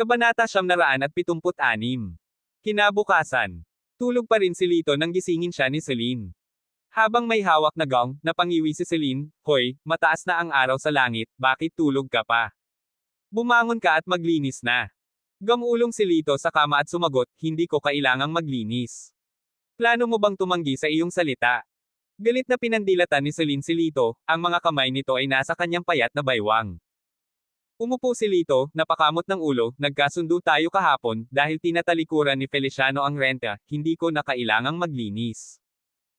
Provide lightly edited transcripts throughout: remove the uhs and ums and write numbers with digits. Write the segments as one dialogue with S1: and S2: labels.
S1: Kabanata 976. Kinabukasan. Tulog pa rin si Lito nang gisingin siya ni Celine. Habang may hawak na gong, napangiwi si Celine, "Hoy, mataas na ang araw sa langit, bakit tulog ka pa? Bumangon ka at maglinis na." Gamulong si Lito sa kama at sumagot, "Hindi ko kailangang maglinis. Plano mo bang tumanggi sa iyong salita?" Galit na pinandilatan ni Celine si Lito, ang mga kamay nito ay nasa kanyang payat na baywang. Umupo si Lito, napakamot ng ulo, "Nagkasundo tayo kahapon, dahil tinatalikuran ni Feliciano ang renta, hindi ko na kailangang maglinis."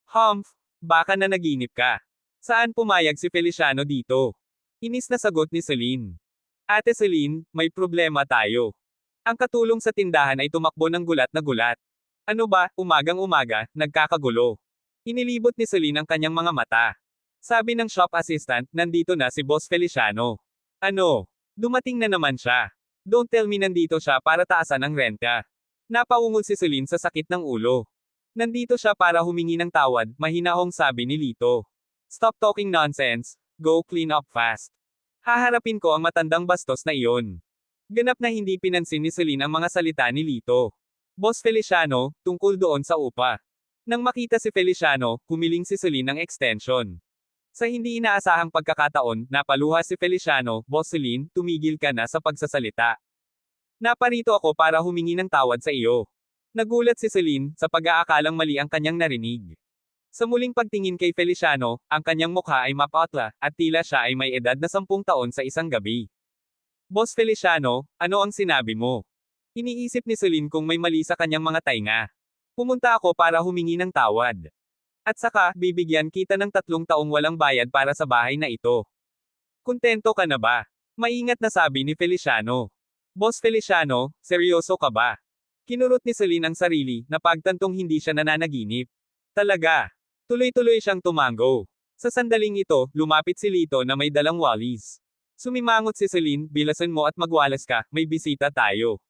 S1: "Humph, baka na naginip ka. Saan pumayag si Feliciano dito?" Inis na sagot ni Celine. "Ate Celine, may problema tayo." Ang katulong sa tindahan ay tumakbo ng gulat na gulat. "Ano ba, umagang-umaga, nagkakagulo?" Inilibot ni Celine ang kanyang mga mata. Sabi ng shop assistant, "Nandito na si Boss Feliciano." "Ano? Dumating na naman siya. Don't tell me nandito siya para taasan ang renta." Napaungol si Celine sa sakit ng ulo. "Nandito siya para humingi ng tawad," mahinahong sabi ni Lito. "Stop talking nonsense, go clean up fast. Haharapin ko ang matandang bastos na iyon." Ganap na hindi pinansin ni Celine ang mga salita ni Lito. "Boss Feliciano, tungkol doon sa upa." Nang makita si Feliciano, humiling si Celine ng extension. Sa hindi inaasahang pagkakataon, napaluha si Feliciano, "Boss Celine, tumigil ka na sa pagsasalita. Naparito ako para humingi ng tawad sa iyo." Nagulat si Celine, sa pag-aakalang mali ang kanyang narinig. Sa muling pagtingin kay Feliciano, ang kanyang mukha ay mapatla, at tila siya ay may edad na 10 taon sa isang gabi. "Boss Feliciano, ano ang sinabi mo?" Iniisip ni Celine kung may mali sa kanyang mga tainga. "Pumunta ako para humingi ng tawad. At saka, bibigyan kita ng 3 taong walang bayad para sa bahay na ito. Kontento ka na ba?" Maingat na sabi ni Feliciano. "Boss Feliciano, seryoso ka ba?" Kinurot ni Celine ang sarili, na pagtantong hindi siya nananaginip. "Talaga." Tuloy-tuloy siyang tumango. Sa sandaling ito, lumapit si Lito na may dalang walis. Sumimangot si Celine, "Bilasan mo at magwalas ka, may bisita tayo."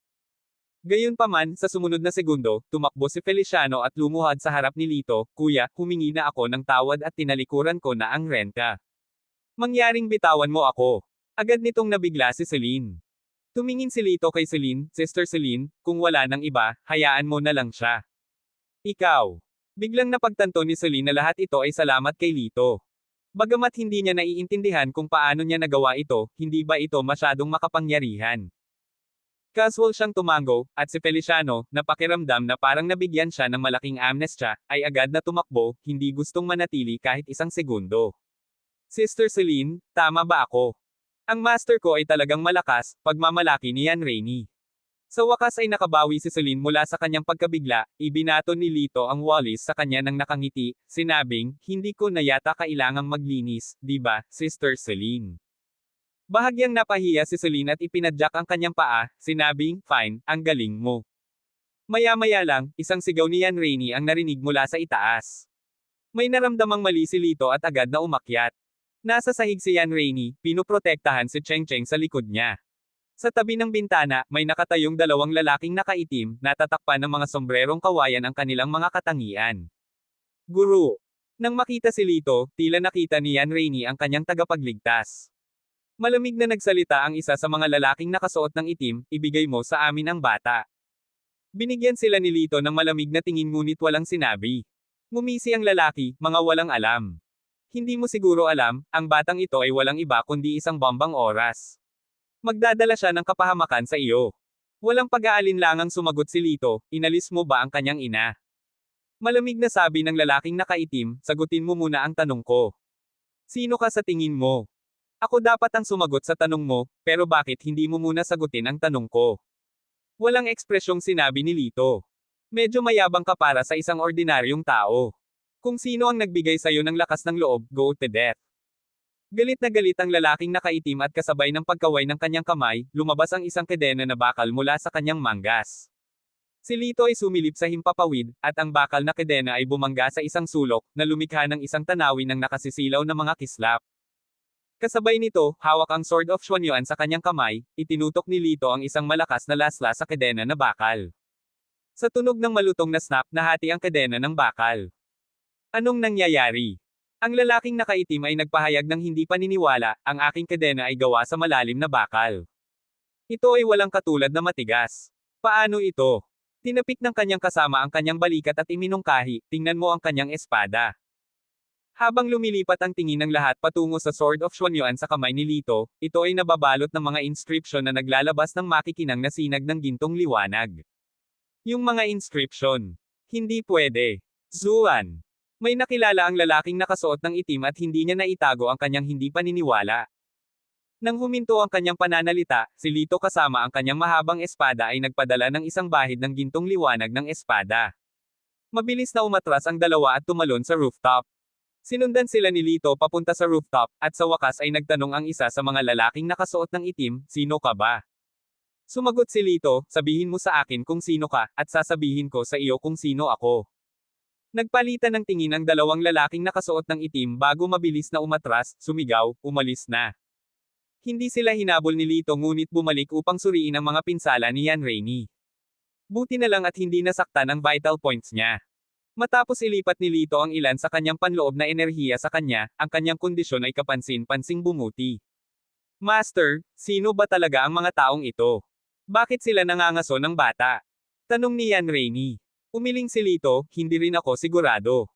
S1: Gayunpaman, sa sumunod na segundo, tumakbo si Feliciano at lumuhad sa harap ni Lito, "Kuya, humingi na ako ng tawad at tinalikuran ko na ang renta. Mangyaring bitawan mo ako." Agad nitong nabigla si Celine. Tumingin si Lito kay Celine, "Sister Celine, kung wala nang iba, hayaan mo na lang siya." "Ikaw." Biglang napagtanto ni Celine na lahat ito ay salamat kay Lito. Bagamat hindi niya naiintindihan kung paano niya nagawa ito, hindi ba ito masyadong makapangyarihan? Casual siyang tumango, at si Feliciano, na pakiramdam na parang nabigyan siya ng malaking amnestia, ay agad na tumakbo, hindi gustong manatili kahit isang segundo. "Sister Celine, tama ba ako? Ang master ko ay talagang malakas," pagmamalaki ni Yan Rainey. Sa wakas ay nakabawi si Celine mula sa kanyang pagkabigla, ibinato ni Lito ang walis sa kanya ng nakangiti, sinabing, "Hindi ko na yata kailangang maglinis, di ba, Sister Celine?" Bahagyang napahiya si Celine at ipinadyak ang kanyang paa, sinabing, "Fine, ang galing mo." Maya-maya lang, isang sigaw ni Yan Rainey ang narinig mula sa itaas. May naramdamang mali si Lito at agad na umakyat. Nasa sahig si Yan Rainey, pinuprotektahan si Cheng Cheng sa likod niya. Sa tabi ng bintana, may nakatayong 2 lalaking nakaitim, natatakpan ng mga sombrerong kawayan ang kanilang mga katangian. "Guru." Nang makita si Lito, tila nakita ni Yan Rainey ang kanyang tagapagligtas. Malamig na nagsalita ang isa sa mga lalaking nakasuot ng itim, "Ibigay mo sa amin ang bata." Binigyan sila ni Lito ng malamig na tingin ngunit walang sinabi. Ngumisi ang lalaki, "Mga walang alam. Hindi mo siguro alam, ang batang ito ay walang iba kundi isang bombang oras. Magdadala siya ng kapahamakan sa iyo." Walang pag-aalinlangang sumagot si Lito, "Inalis mo ba ang kanyang ina?" Malamig na sabi ng lalaking nakaitim, "Sagutin mo muna ang tanong ko. Sino ka sa tingin mo? Ako dapat ang sumagot sa tanong mo, pero bakit hindi mo muna sagutin ang tanong ko?" Walang ekspresyong sinabi ni Lito. "Medyo mayabang ka para sa isang ordinaryong tao. Kung sino ang nagbigay sa'yo ng lakas ng loob, go to death." Galit na galit ang lalaking nakaitim at kasabay ng pagkaway ng kanyang kamay, lumabas ang isang kedena na bakal mula sa kanyang manggas. Si Lito ay sumilip sa himpapawid, at ang bakal na kedena ay bumangga sa isang sulok, na lumikha ng isang tanawin ng nakasisilaw na mga kislap. Kasabay nito, hawak ang Sword of Xuanyuan sa kanyang kamay, itinutok ni Lito ang isang malakas na lasla sa kedena na bakal. Sa tunog ng malutong na snap, nahati ang kedena ng bakal. "Anong nangyayari?" Ang lalaking nakaitim ay nagpahayag ng hindi paniniwala, "Ang aking kedena ay gawa sa malalim na bakal. Ito ay walang katulad na matigas. Paano ito? Tinapik ng kanyang kasama ang kanyang balikat at iminungkahi, tingnan mo ang kanyang espada. Habang lumilipat ang tingin ng lahat patungo sa Sword of Xuanyuan sa kamay ni Lito, ito ay nababalot ng mga inscription na naglalabas ng makikinang na sinag ng gintong liwanag. Yung mga inscription. Hindi pwede. Zuan. May nakilala ang lalaking nakasuot ng itim at hindi niya naitago ang kanyang hindi paniniwala. Nang huminto ang kanyang pananalita, si Lito kasama ang kanyang mahabang espada ay nagpadala ng isang bahid ng gintong liwanag ng espada. Mabilis na umatras ang dalawa at tumalon sa rooftop. Sinundan sila ni Lito papunta sa rooftop, at sa wakas ay nagtanong ang isa sa mga lalaking nakasuot ng itim, sino ka ba? Sumagot si Lito, sabihin mo sa akin kung sino ka, at sasabihin ko sa iyo kung sino ako. Nagpalitan ng tingin ang dalawang lalaking nakasuot ng itim bago mabilis na umatras, sumigaw, umalis na. Hindi sila hinabol ni Lito ngunit bumalik upang suriin ang mga pinsala ni Yan Rainy. Buti na lang at hindi nasaktan ang vital points niya. Matapos ilipat ni Lito ang ilan sa kanyang panloob na enerhiya sa kanya, ang kanyang kondisyon ay kapansin-pansing bumuti. Master, sino ba talaga ang mga taong ito? Bakit sila nangangaso ng bata? Tanong ni Yan Rainy. Umiling si Lito, hindi rin ako sigurado.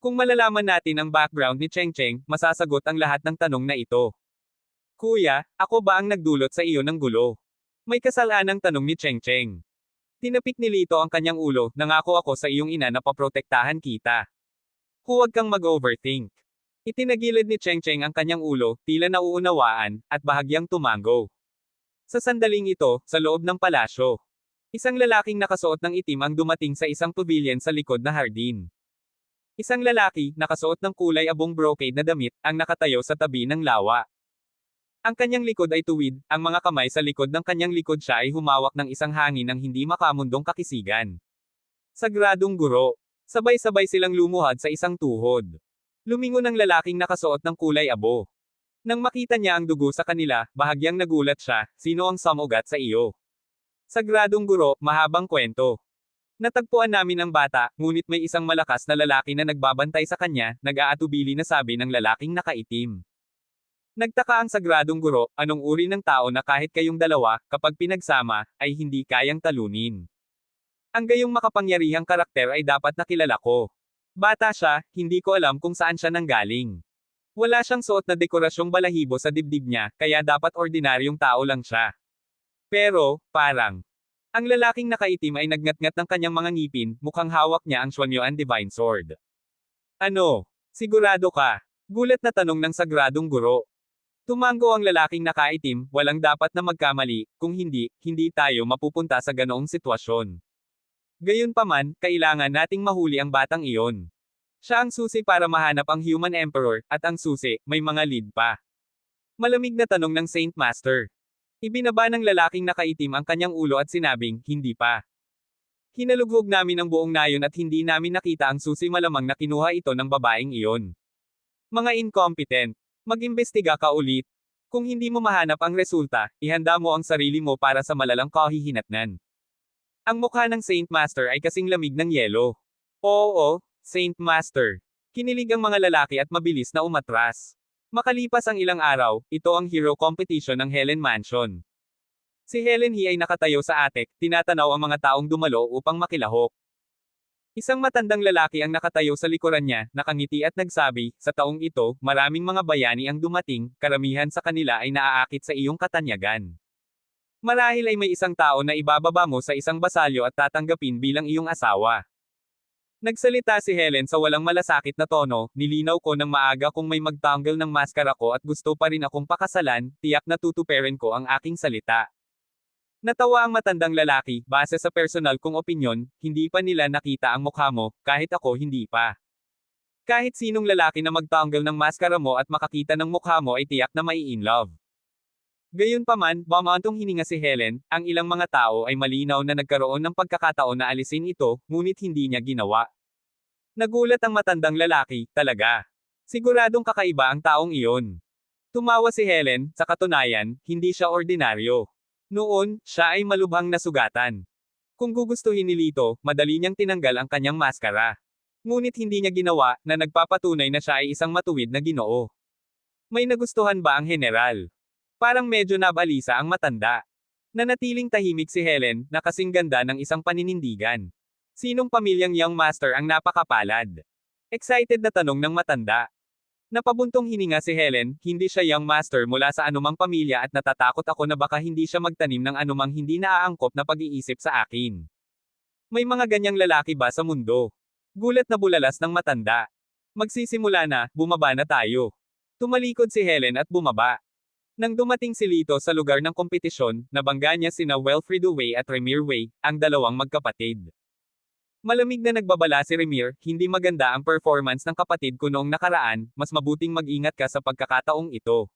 S1: Kung malalaman natin ang background ni Cheng Cheng, masasagot ang lahat ng tanong na ito. Kuya, ako ba ang nagdulot sa iyo ng gulo? May kasalanang tanong ni Cheng Cheng. Tinapik ni Lito ang kanyang ulo, nangako ako sa iyong ina na paprotektahan kita. Huwag kang mag-overthink. Itinagilid ni Cheng Cheng ang kanyang ulo, tila nauunawaan, at bahagyang tumango. Sa sandaling ito, sa loob ng palasyo, isang lalaking nakasuot ng itim ang dumating sa isang pavilion sa likod na hardin. Isang lalaki, nakasuot ng kulay abong brocade na damit, ang nakatayo sa tabi ng lawa. Ang kanyang likod ay tuwid, ang mga kamay sa likod ng kanyang likod siya ay humawak ng isang hangin ng hindi makamundong kakisigan. Sagradong guro. Sabay-sabay silang lumuhad sa isang tuhod. Lumingon ang lalaking nakasuot ng kulay abo. Nang makita niya ang dugo sa kanila, bahagyang nagulat siya, sino ang sumugat sa iyo? Sagradong guro, mahabang kwento. Natagpuan namin ang bata, ngunit may isang malakas na lalaki na nagbabantay sa kanya, nag-aatubili na sabi ng lalaking nakaitim. Nagtaka ang sagradong guro, anong uri ng tao na kahit kayong dalawa, kapag pinagsama, ay hindi kayang talunin. Ang gayong makapangyarihang karakter ay dapat nakilala ko. Bata siya, hindi ko alam kung saan siya nanggaling. Wala siyang suot na dekorasyong balahibo sa dibdib niya, kaya dapat ordinaryong tao lang siya. Pero, parang, ang lalaking nakaitim ay nagngat-ngat ng kanyang mga ngipin, mukhang hawak niya ang Xuanyuan Divine Sword. Ano? Sigurado ka? Gulat na tanong ng sagradong guro. Tumango ang lalaking nakaitim, walang dapat na magkamali, kung hindi, hindi tayo mapupunta sa ganoong sitwasyon. Gayunpaman, kailangan nating mahuli ang batang iyon. Siya ang susi para mahanap ang Human Emperor, at ang susi, may mga lead pa. Malamig na tanong ng Saint Master. Ibinaba ng lalaking nakaitim ang kanyang ulo at sinabing, hindi pa. Hinalughog namin ang buong nayon at hindi namin nakita ang susi, malamang na kinuha ito ng babaeng iyon. Mga incompetent. Mag-imbestiga ka ulit. Kung hindi mo mahanap ang resulta, ihanda mo ang sarili mo para sa malalang kahihinatnan. Ang mukha ng Saint Master ay kasing lamig ng yelo. Oo, Saint Master. Kinilig ang mga lalaki at mabilis na umatras. Makalipas ang ilang araw, ito ang hero competition ng Helen Mansion. Si Helen He ay nakatayo sa attic, tinatanaw ang mga taong dumalo upang makilahok. Isang matandang lalaki ang nakatayo sa likuran niya, nakangiti at nagsabi, sa taong ito, maraming mga bayani ang dumating, karamihan sa kanila ay naaakit sa iyong katanyagan. Marahil ay may isang tao na ibababa mo sa isang basalyo at tatanggapin bilang iyong asawa. Nagsalita si Helen sa walang malasakit na tono, nilinaw ko ng maaga kung may magtanggal ng maskara ko at gusto pa rin akong pakasalan, tiyak na tutuperin ko ang aking salita. Natawa ang matandang lalaki, base sa personal kong opinyon, hindi pa nila nakita ang mukha mo, kahit ako hindi pa. Kahit sinong lalaki na magtanggal ng maskara mo at makakita ng mukha mo ay tiyak na mai-in-love. Gayunpaman, bumantong hininga si Helen, ang ilang mga tao ay malinaw na nagkaroon ng pagkakataon na alisin ito, ngunit hindi niya ginawa. Nagulat ang matandang lalaki, talaga. Siguradong kakaiba ang taong iyon. Tumawa si Helen, sa katunayan, hindi siya ordinaryo. Noon, siya ay malubhang nasugatan. Kung gugustuhin ni Lito, madali niyang tinanggal ang kanyang maskara. Ngunit hindi niya ginawa, na nagpapatunay na siya ay isang matuwid na Ginoo. May nagustuhan ba ang general? Parang medyo nabalisa ang matanda. Nanatiling tahimik si Helen, na kasing ganda ng isang paninindigan. Sinong pamilyang Young Master ang napakapalad? Excited na tanong ng matanda. Napabuntong hininga si Helen, hindi siya Young Master mula sa anumang pamilya at natatakot ako na baka hindi siya magtanim ng anumang hindi naaangkop na pag-iisip sa akin. May mga ganyang lalaki ba sa mundo? Gulat na bulalas ng matanda. Magsisimula na, bumaba na tayo. Tumalikod si Helen at bumaba. Nang dumating si Lito sa lugar ng kompetisyon, nabangga niya sina Wilfredo Wei at Remir Wei, ang dalawang magkapatid. Malamig na nagbabala si Remir, hindi maganda ang performance ng kapatid ko noong nakaraan, mas mabuting mag-ingat ka sa pagkakataong ito.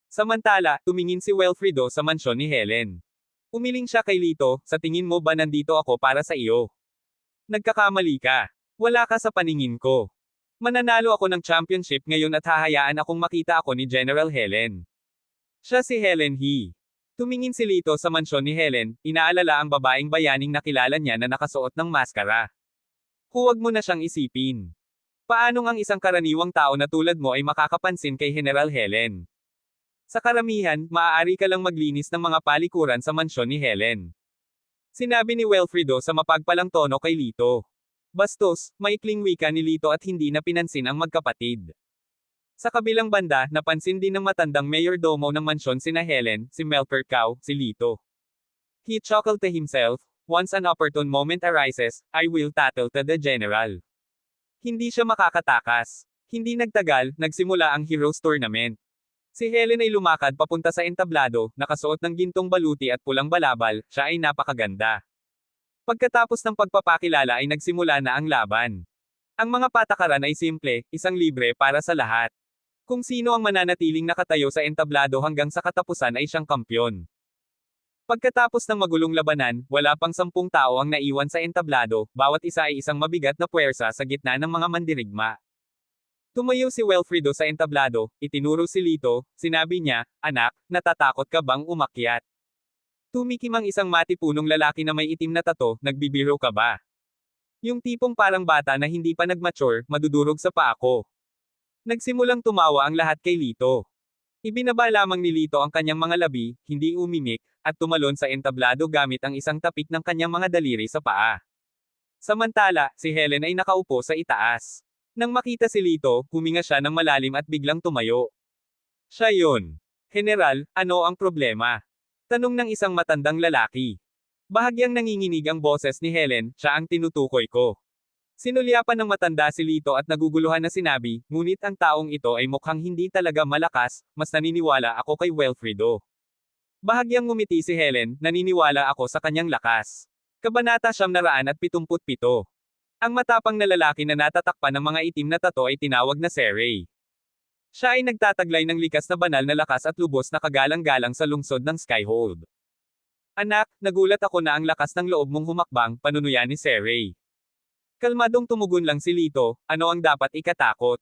S1: Samantala, tumingin si Wilfredo sa mansyon ni Helen. Umiling siya kay Lito, sa tingin mo ba nandito ako para sa iyo? Nagkakamali ka. Wala ka sa paningin ko. Mananalo ako ng championship ngayon at hahayaan akong makita ako ni General Helen. Siya si Helen He. Tumingin si Lito sa mansyon ni Helen, inaalala ang babaeng bayaning nakilala niya na nakasuot ng maskara. Huwag mo na siyang isipin. Paanong ang isang karaniwang tao na tulad mo ay makakapansin kay General Helen? Sa karamihan, maaari ka lang maglinis ng mga palikuran sa mansyon ni Helen. Sinabi ni Wilfredo sa mapagpalang tono kay Lito. Bastos, maikling wika ni Lito at hindi na pinansin ang magkapatid. Sa kabilang banda, napansin din ng matandang mayordomo ng mansyon sina Helen, si Melker Cao, si Lito. He chuckled to himself, once an opportune moment arises, I will tattle to the general. Hindi siya makakatakas. Hindi nagtagal, nagsimula ang Heroes Tournament. Si Helen ay lumakad papunta sa entablado, nakasuot ng gintong baluti at pulang balabal, siya ay napakaganda. Pagkatapos ng pagpapakilala ay nagsimula na ang laban. Ang mga patakaran ay simple, isang libre para sa lahat. Kung sino ang mananatiling nakatayo sa entablado hanggang sa katapusan ay siyang kampyon. Pagkatapos ng magulong labanan, wala pang 10 tao ang naiwan sa entablado, bawat isa ay isang mabigat na puwersa sa gitna ng mga mandirigma. Tumayo si Wilfredo sa entablado, itinuro si Lito, sinabi niya, anak, natatakot ka bang umakyat? Tumikim ang isang matipunong lalaki na may itim na tato, nagbibiro ka ba? Yung tipong parang bata na hindi pa nagmature, madudurog sa paa ko. Nagsimulang tumawa ang lahat kay Lito. Ibinaba lamang ni Lito ang kanyang mga labi, hindi umimik, at tumalon sa entablado gamit ang isang tapik ng kanyang mga daliri sa paa. Samantala, si Helen ay nakaupo sa itaas. Nang makita si Lito, huminga siya ng malalim at biglang tumayo. Siya yun. General, ano ang problema? Tanong ng isang matandang lalaki. Bahagyang nanginginig ang boses ni Helen, siya ang tinutukoy ko. Sinulyapan ng matanda si Lito at naguguluhan na sinabi, ngunit ang taong ito ay mukhang hindi talaga malakas, mas naniniwala ako kay Wilfredo. Bahagyang ngumiti si Helen, naniniwala ako sa kanyang lakas. Kabanata 977. Ang matapang na lalaki na natatakpan ng mga itim na tato ay tinawag na Seray. Siya ay nagtataglay ng likas na banal na lakas at lubos na kagalang-galang sa lungsod ng Skyhold. Anak, nagulat ako na ang lakas ng loob mong humakbang, panunuyan ni Seray. Kalmadong tumugon lang si Lito, ano ang dapat ikatakot?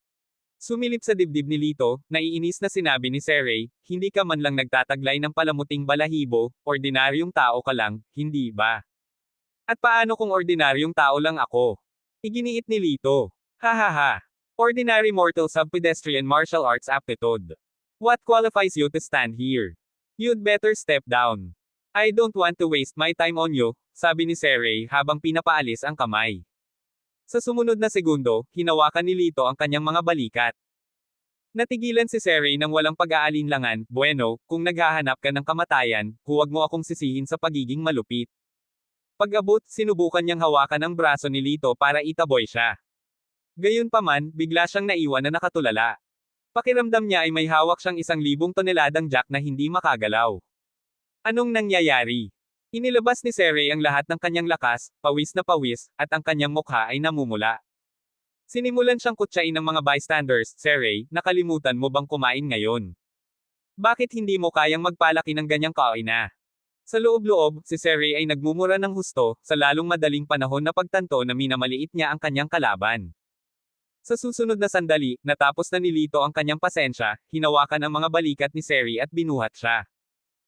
S1: Sumilip sa dibdib ni Lito, naiinis na sinabi ni Seray, hindi ka man lang nagtataglay ng palamuting balahibo, ordinaryong tao ka lang, hindi ba? At paano kung ordinaryong tao lang ako? Iginiit ni Lito. Hahaha. Ordinary mortals have pedestrian martial arts aptitude. What qualifies you to stand here? You'd better step down. I don't want to waste my time on you, sabi ni Seray habang pinapaalis ang kamay. Sa sumunod na segundo, hinawakan ni Lito ang kanyang mga balikat. Natigilan si Seray nang walang pag-aalinlangan, bueno, kung naghahanap ka ng kamatayan, huwag mo akong sisihin sa pagiging malupit. Pag-abot, sinubukan niyang hawakan ang braso ni Lito para itaboy siya. Gayunpaman, bigla siyang naiwan na nakatulala. Pakiramdam niya ay may hawak siyang 1,000 toneladang jack na hindi makagalaw. Anong nangyayari? Inilabas ni Seray ang lahat ng kanyang lakas, pawis na pawis, at ang kanyang mukha ay namumula. Sinimulan siyang kutsain ng mga bystanders, Seray, nakalimutan mo bang kumain ngayon? Bakit hindi mo kayang magpalaki ng ganyang kaina? Sa loob-loob, si Seray ay nagmumura ng husto, sa lalong madaling panahon na pagtanto na minamaliit niya ang kanyang kalaban. Sa susunod na sandali, natapos na ni Lito ang kanyang pasensya, hinawakan ang mga balikat ni Seray at binuhat siya.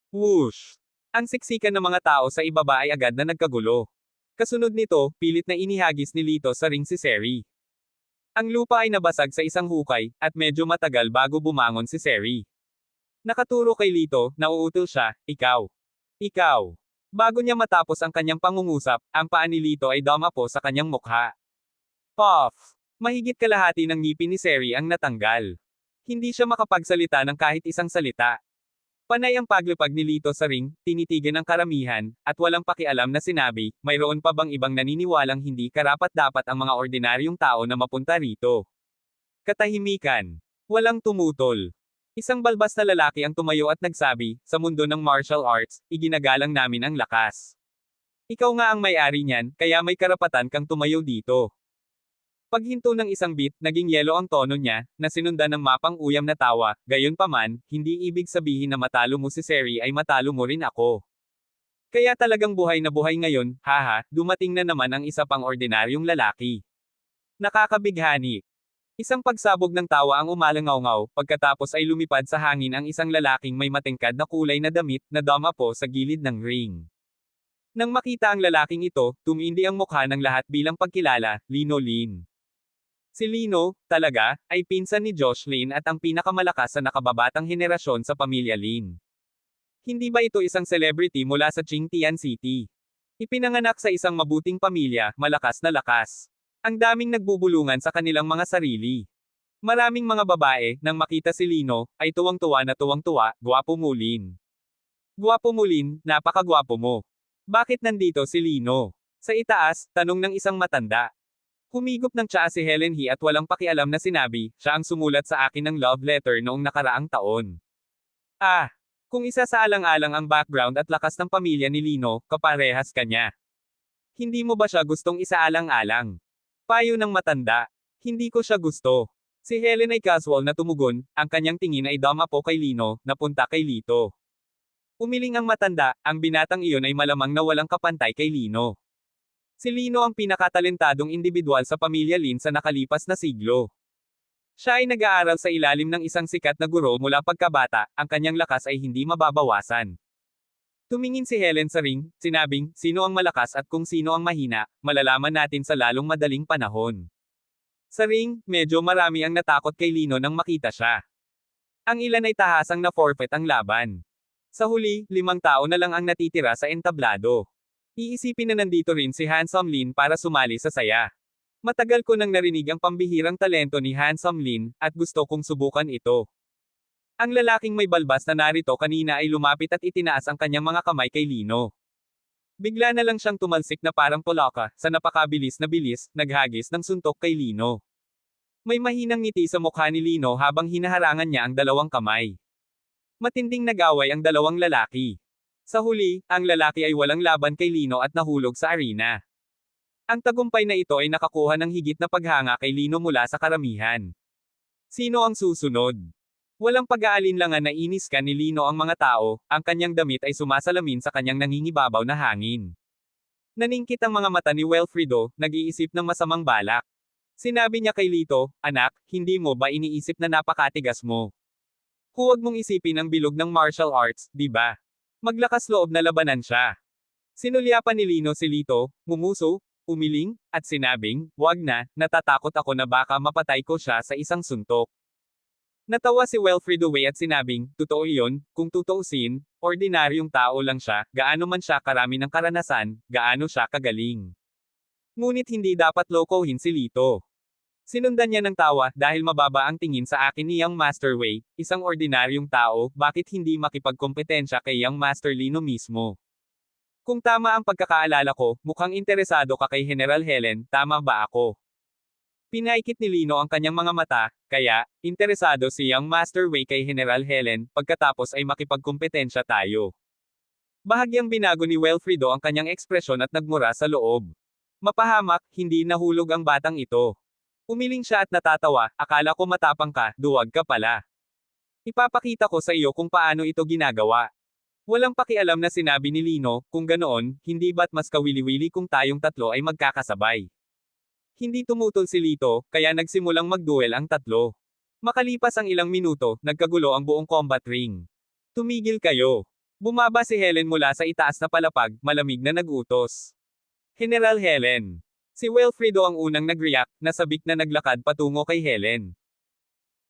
S1: Whoosh! Ang siksikan ng mga tao sa ibaba ay agad na nagkagulo. Kasunod nito, pilit na inihagis ni Lito sa ring si Seray. Ang lupa ay nabasag sa isang hukay, at medyo matagal bago bumangon si Seray. Nakaturo kay Lito, nauutil siya, ikaw. Ikaw. Bago niya matapos ang kanyang pangungusap, ang paa ni Lito ay dumapo sa kanyang mukha. Puff! Mahigit kalahati ng ngipin ni Seri ang natanggal. Hindi siya makapagsalita ng kahit isang salita. Panay ang paglupag ni Lito sa ring, tinitigan ng karamihan, at walang pakialam na sinabi, mayroon pa bang ibang naniniwalang hindi karapat-dapat ang mga ordinaryong tao na mapunta rito. Katahimikan. Walang tumutol. Isang balbas na lalaki ang tumayo at nagsabi, sa mundo ng martial arts, iginagalang namin ang lakas. Ikaw nga ang may-ari niyan, kaya may karapatan kang tumayo dito. Paghinto ng isang beat, naging yelo ang tono niya, na sinundan ng mapang uyam na tawa, gayunpaman, hindi ibig sabihin na matalo mo si Seri ay matalo mo rin ako. Kaya talagang buhay na buhay ngayon, haha, dumating na naman ang isa pang ordinaryong lalaki. Nakakabighani. Isang pagsabog ng tawa ang umalangaw-ngaw, pagkatapos ay lumipad sa hangin ang isang lalaking may matingkad na kulay na damit, na dumapo sa gilid ng ring. Nang makita ang lalaking ito, tumindi ang mukha ng lahat bilang pagkilala, Lino Lin. Si Lino, talaga, ay pinsan ni Josh Lin at ang pinakamalakas sa nakababatang henerasyon sa pamilya Lin. Hindi ba ito isang celebrity mula sa Qingtian City? Ipinanganak sa isang mabuting pamilya, malakas na lakas. Ang daming nagbubulungan sa kanilang mga sarili. Maraming mga babae, nang makita si Lino, ay tuwang-tuwa na tuwang-tuwa, gwapo mo Lin. Gwapo mo Lin, napakagwapo mo. Bakit nandito si Lino? Sa itaas, tanong ng isang matanda. Humigop ng tsaa si Helen He at walang pakialam na sinabi, siya ang sumulat sa akin ng love letter noong nakaraang taon. Ah! Kung isa sa alang-alang ang background at lakas ng pamilya ni Lino, kaparehas ka niya. Hindi mo ba siya gustong isaalang-alang? Payo ng matanda. Hindi ko siya gusto. Si Helen ay casual na tumugon, ang kanyang tingin ay dumapo kay Lino, napunta kay Lito. Umiling ang matanda, ang binatang iyon ay malamang na walang kapantay kay Lino. Si Lino ang pinakatalentadong individual sa pamilya Lin sa nakalipas na siglo. Siya ay nag-aaral sa ilalim ng isang sikat na guro mula pagkabata, ang kanyang lakas ay hindi mababawasan. Tumingin si Helen sa ring, sinabing, sino ang malakas at kung sino ang mahina, malalaman natin sa lalong madaling panahon. Sa ring, medyo marami ang natakot kay Lino nang makita siya. Ang ilan ay tahasang na forfeit ang laban. Sa huli, 5 tao na lang ang natitira sa entablado. Iisipin na nandito rin si Handsome Lin para sumali sa saya. Matagal ko nang narinig ang pambihirang talento ni Handsome Lin, at gusto kong subukan ito. Ang lalaking may balbas na narito kanina ay lumapit at itinaas ang kanyang mga kamay kay Lino. Bigla na lang siyang tumalsik na parang pulaka, sa napakabilis na bilis, naghagis ng suntok kay Lino. May mahinang ngiti sa mukha ni Lino habang hinaharangan niya ang dalawang kamay. Matinding nag-away ang dalawang lalaki. Sa huli, ang lalaki ay walang laban kay Lino at nahulog sa arena. Ang tagumpay na ito ay nakakuha ng higit na paghanga kay Lino mula sa karamihan. Sino ang susunod? Walang pag-aalinlangan na inis ka ni Lino ang mga tao, ang kanyang damit ay sumasalamin sa kanyang nangingibabaw na hangin. Naningkit ang mga mata ni Wilfredo, nag-iisip ng masamang balak. Sinabi niya kay Lito, anak, hindi mo ba iniisip na napakatigas mo? Huwag mong isipin ang bilog ng martial arts, di ba? Maglakas loob na labanan siya. Sinulyapan ni Lino si Lito, ngumuso, umiling, at sinabing, wag na, natatakot ako na baka mapatay ko siya sa isang suntok. Natawa si Wilfredo Way at sinabing, totoo iyon, kung tutuusin, ordinaryong tao lang siya, gaano man siya karami ng karanasan, gaano siya kagaling. Ngunit hindi dapat lokohin si Lito. Sinundan niya ng tawa, dahil mababa ang tingin sa akin ni Young Master Wei, isang ordinaryong tao, bakit hindi makipagkompetensya kay Young Master Lino mismo? Kung tama ang pagkakaalala ko, mukhang interesado ka kay General Helen, tama ba ako? Pinaikit ni Lino ang kanyang mga mata, kaya, interesado si Young Master Wei kay General Helen, pagkatapos ay makipagkompetensya tayo. Bahagyang binago ni Wilfredo ang kanyang ekspresyon at nagmura sa loob. Mapahamak, hindi nahulog ang batang ito. Umiling siya at natatawa, akala ko matapang ka, duwag ka pala. Ipapakita ko sa iyo kung paano ito ginagawa. Walang pakialam na sinabi ni Lino, kung ganoon, hindi ba't mas kawili-wili kung tayong tatlo ay magkakasabay. Hindi tumutol si Lito, kaya nagsimulang magduel ang tatlo. Makalipas ang ilang minuto, nagkagulo ang buong combat ring. Tumigil kayo. Bumaba si Helen mula sa itaas na palapag, malamig na nagutos. General Helen. Si Wilfredo ang unang nag-react, nasabik na naglakad patungo kay Helen.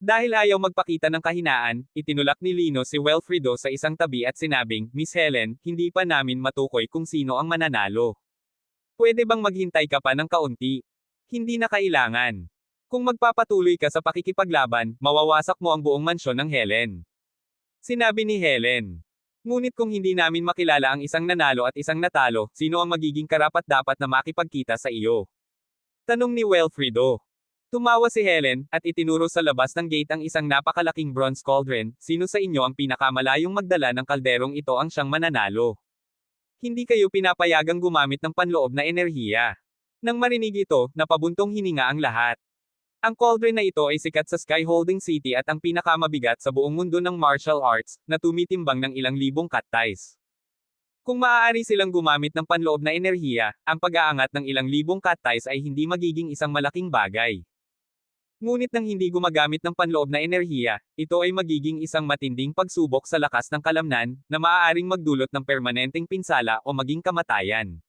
S1: Dahil ayaw magpakita ng kahinaan, itinulak ni Lino si Wilfredo sa isang tabi at sinabing, Miss Helen, hindi pa namin matukoy kung sino ang mananalo. Pwede bang maghintay ka pa ng kaunti? Hindi na kailangan. Kung magpapatuloy ka sa pakikipaglaban, mawawasak mo ang buong mansyon ng Helen. Sinabi ni Helen. Ngunit kung hindi namin makilala ang isang nanalo at isang natalo, sino ang magiging karapat-dapat na makipagkita sa iyo? Tanong ni Wilfredo. Tumawa si Helen, at itinuro sa labas ng gate ang isang napakalaking bronze cauldron. Sino sa inyo ang pinakamalayong magdala ng kalderong ito ang siyang mananalo? Hindi kayo pinapayagang gumamit ng panloob na enerhiya. Nang marinig ito, napabuntong hininga ang lahat. Ang cauldron na ito ay sikat sa Sky Holding City at ang pinakamabigat sa buong mundo ng martial arts, na tumitimbang ng ilang libong kattais. Kung maaari silang gumamit ng panloob na enerhiya, ang pag-aangat ng ilang libong kattais ay hindi magiging isang malaking bagay. Ngunit nang hindi gumagamit ng panloob na enerhiya, ito ay magiging isang matinding pagsubok sa lakas ng kalamnan, na maaaring magdulot ng permanenteng pinsala o maging kamatayan.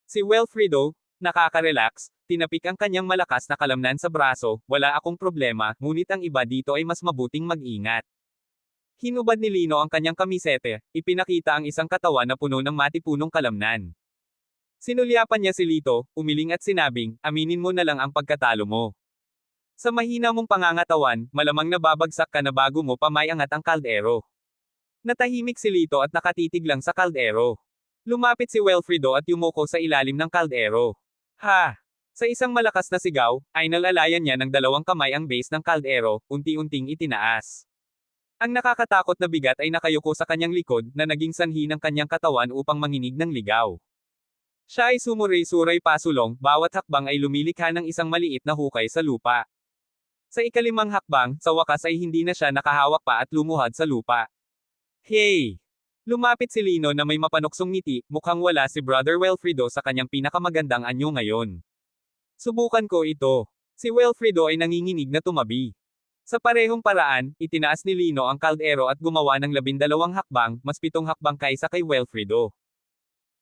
S1: Si Wilfredo, nakaka-relax, tinapik ang kanyang malakas na kalamnan sa braso, wala akong problema, ngunit ang iba dito ay mas mabuting mag-ingat. Hinubad ni Lino ang kanyang kamisete, ipinakita ang isang katawan na puno ng matipunong kalamnan. Sinulyapan niya si Lito, umiling at sinabing, aminin mo na lang ang pagkatalo mo. Sa mahina mong pangangatawan, malamang nababagsak ka na bago mo pa maiangat ang kaldero. Natahimik si Lito at nakatitig lang sa kaldero. Lumapit si Wilfredo at yumuko sa ilalim ng kaldero. Ha! Sa isang malakas na sigaw, ay nalalayan niya ng dalawang kamay ang base ng kaldero, unti-unting itinaas. Ang nakakatakot na bigat ay nakayuko sa kanyang likod, na naging sanhi ng kanyang katawan upang manginig ng ligaw. Siya ay sumuray-suray pasulong, bawat hakbang ay lumilikha ng isang maliit na hukay sa lupa. Sa ikalimang hakbang, sa wakas ay hindi na siya nakahawak pa at lumuhad sa lupa. Hey! Lumapit si Lino na may mapanuksong ngiti, mukhang wala si Brother Wilfredo sa kanyang pinakamagandang anyo ngayon. Subukan ko ito. Si Wilfredo ay nanginginig na tumabi. Sa parehong paraan, itinaas ni Lino ang kaldero at gumawa ng 12 hakbang, mas 7 hakbang kaysa kay Wilfredo.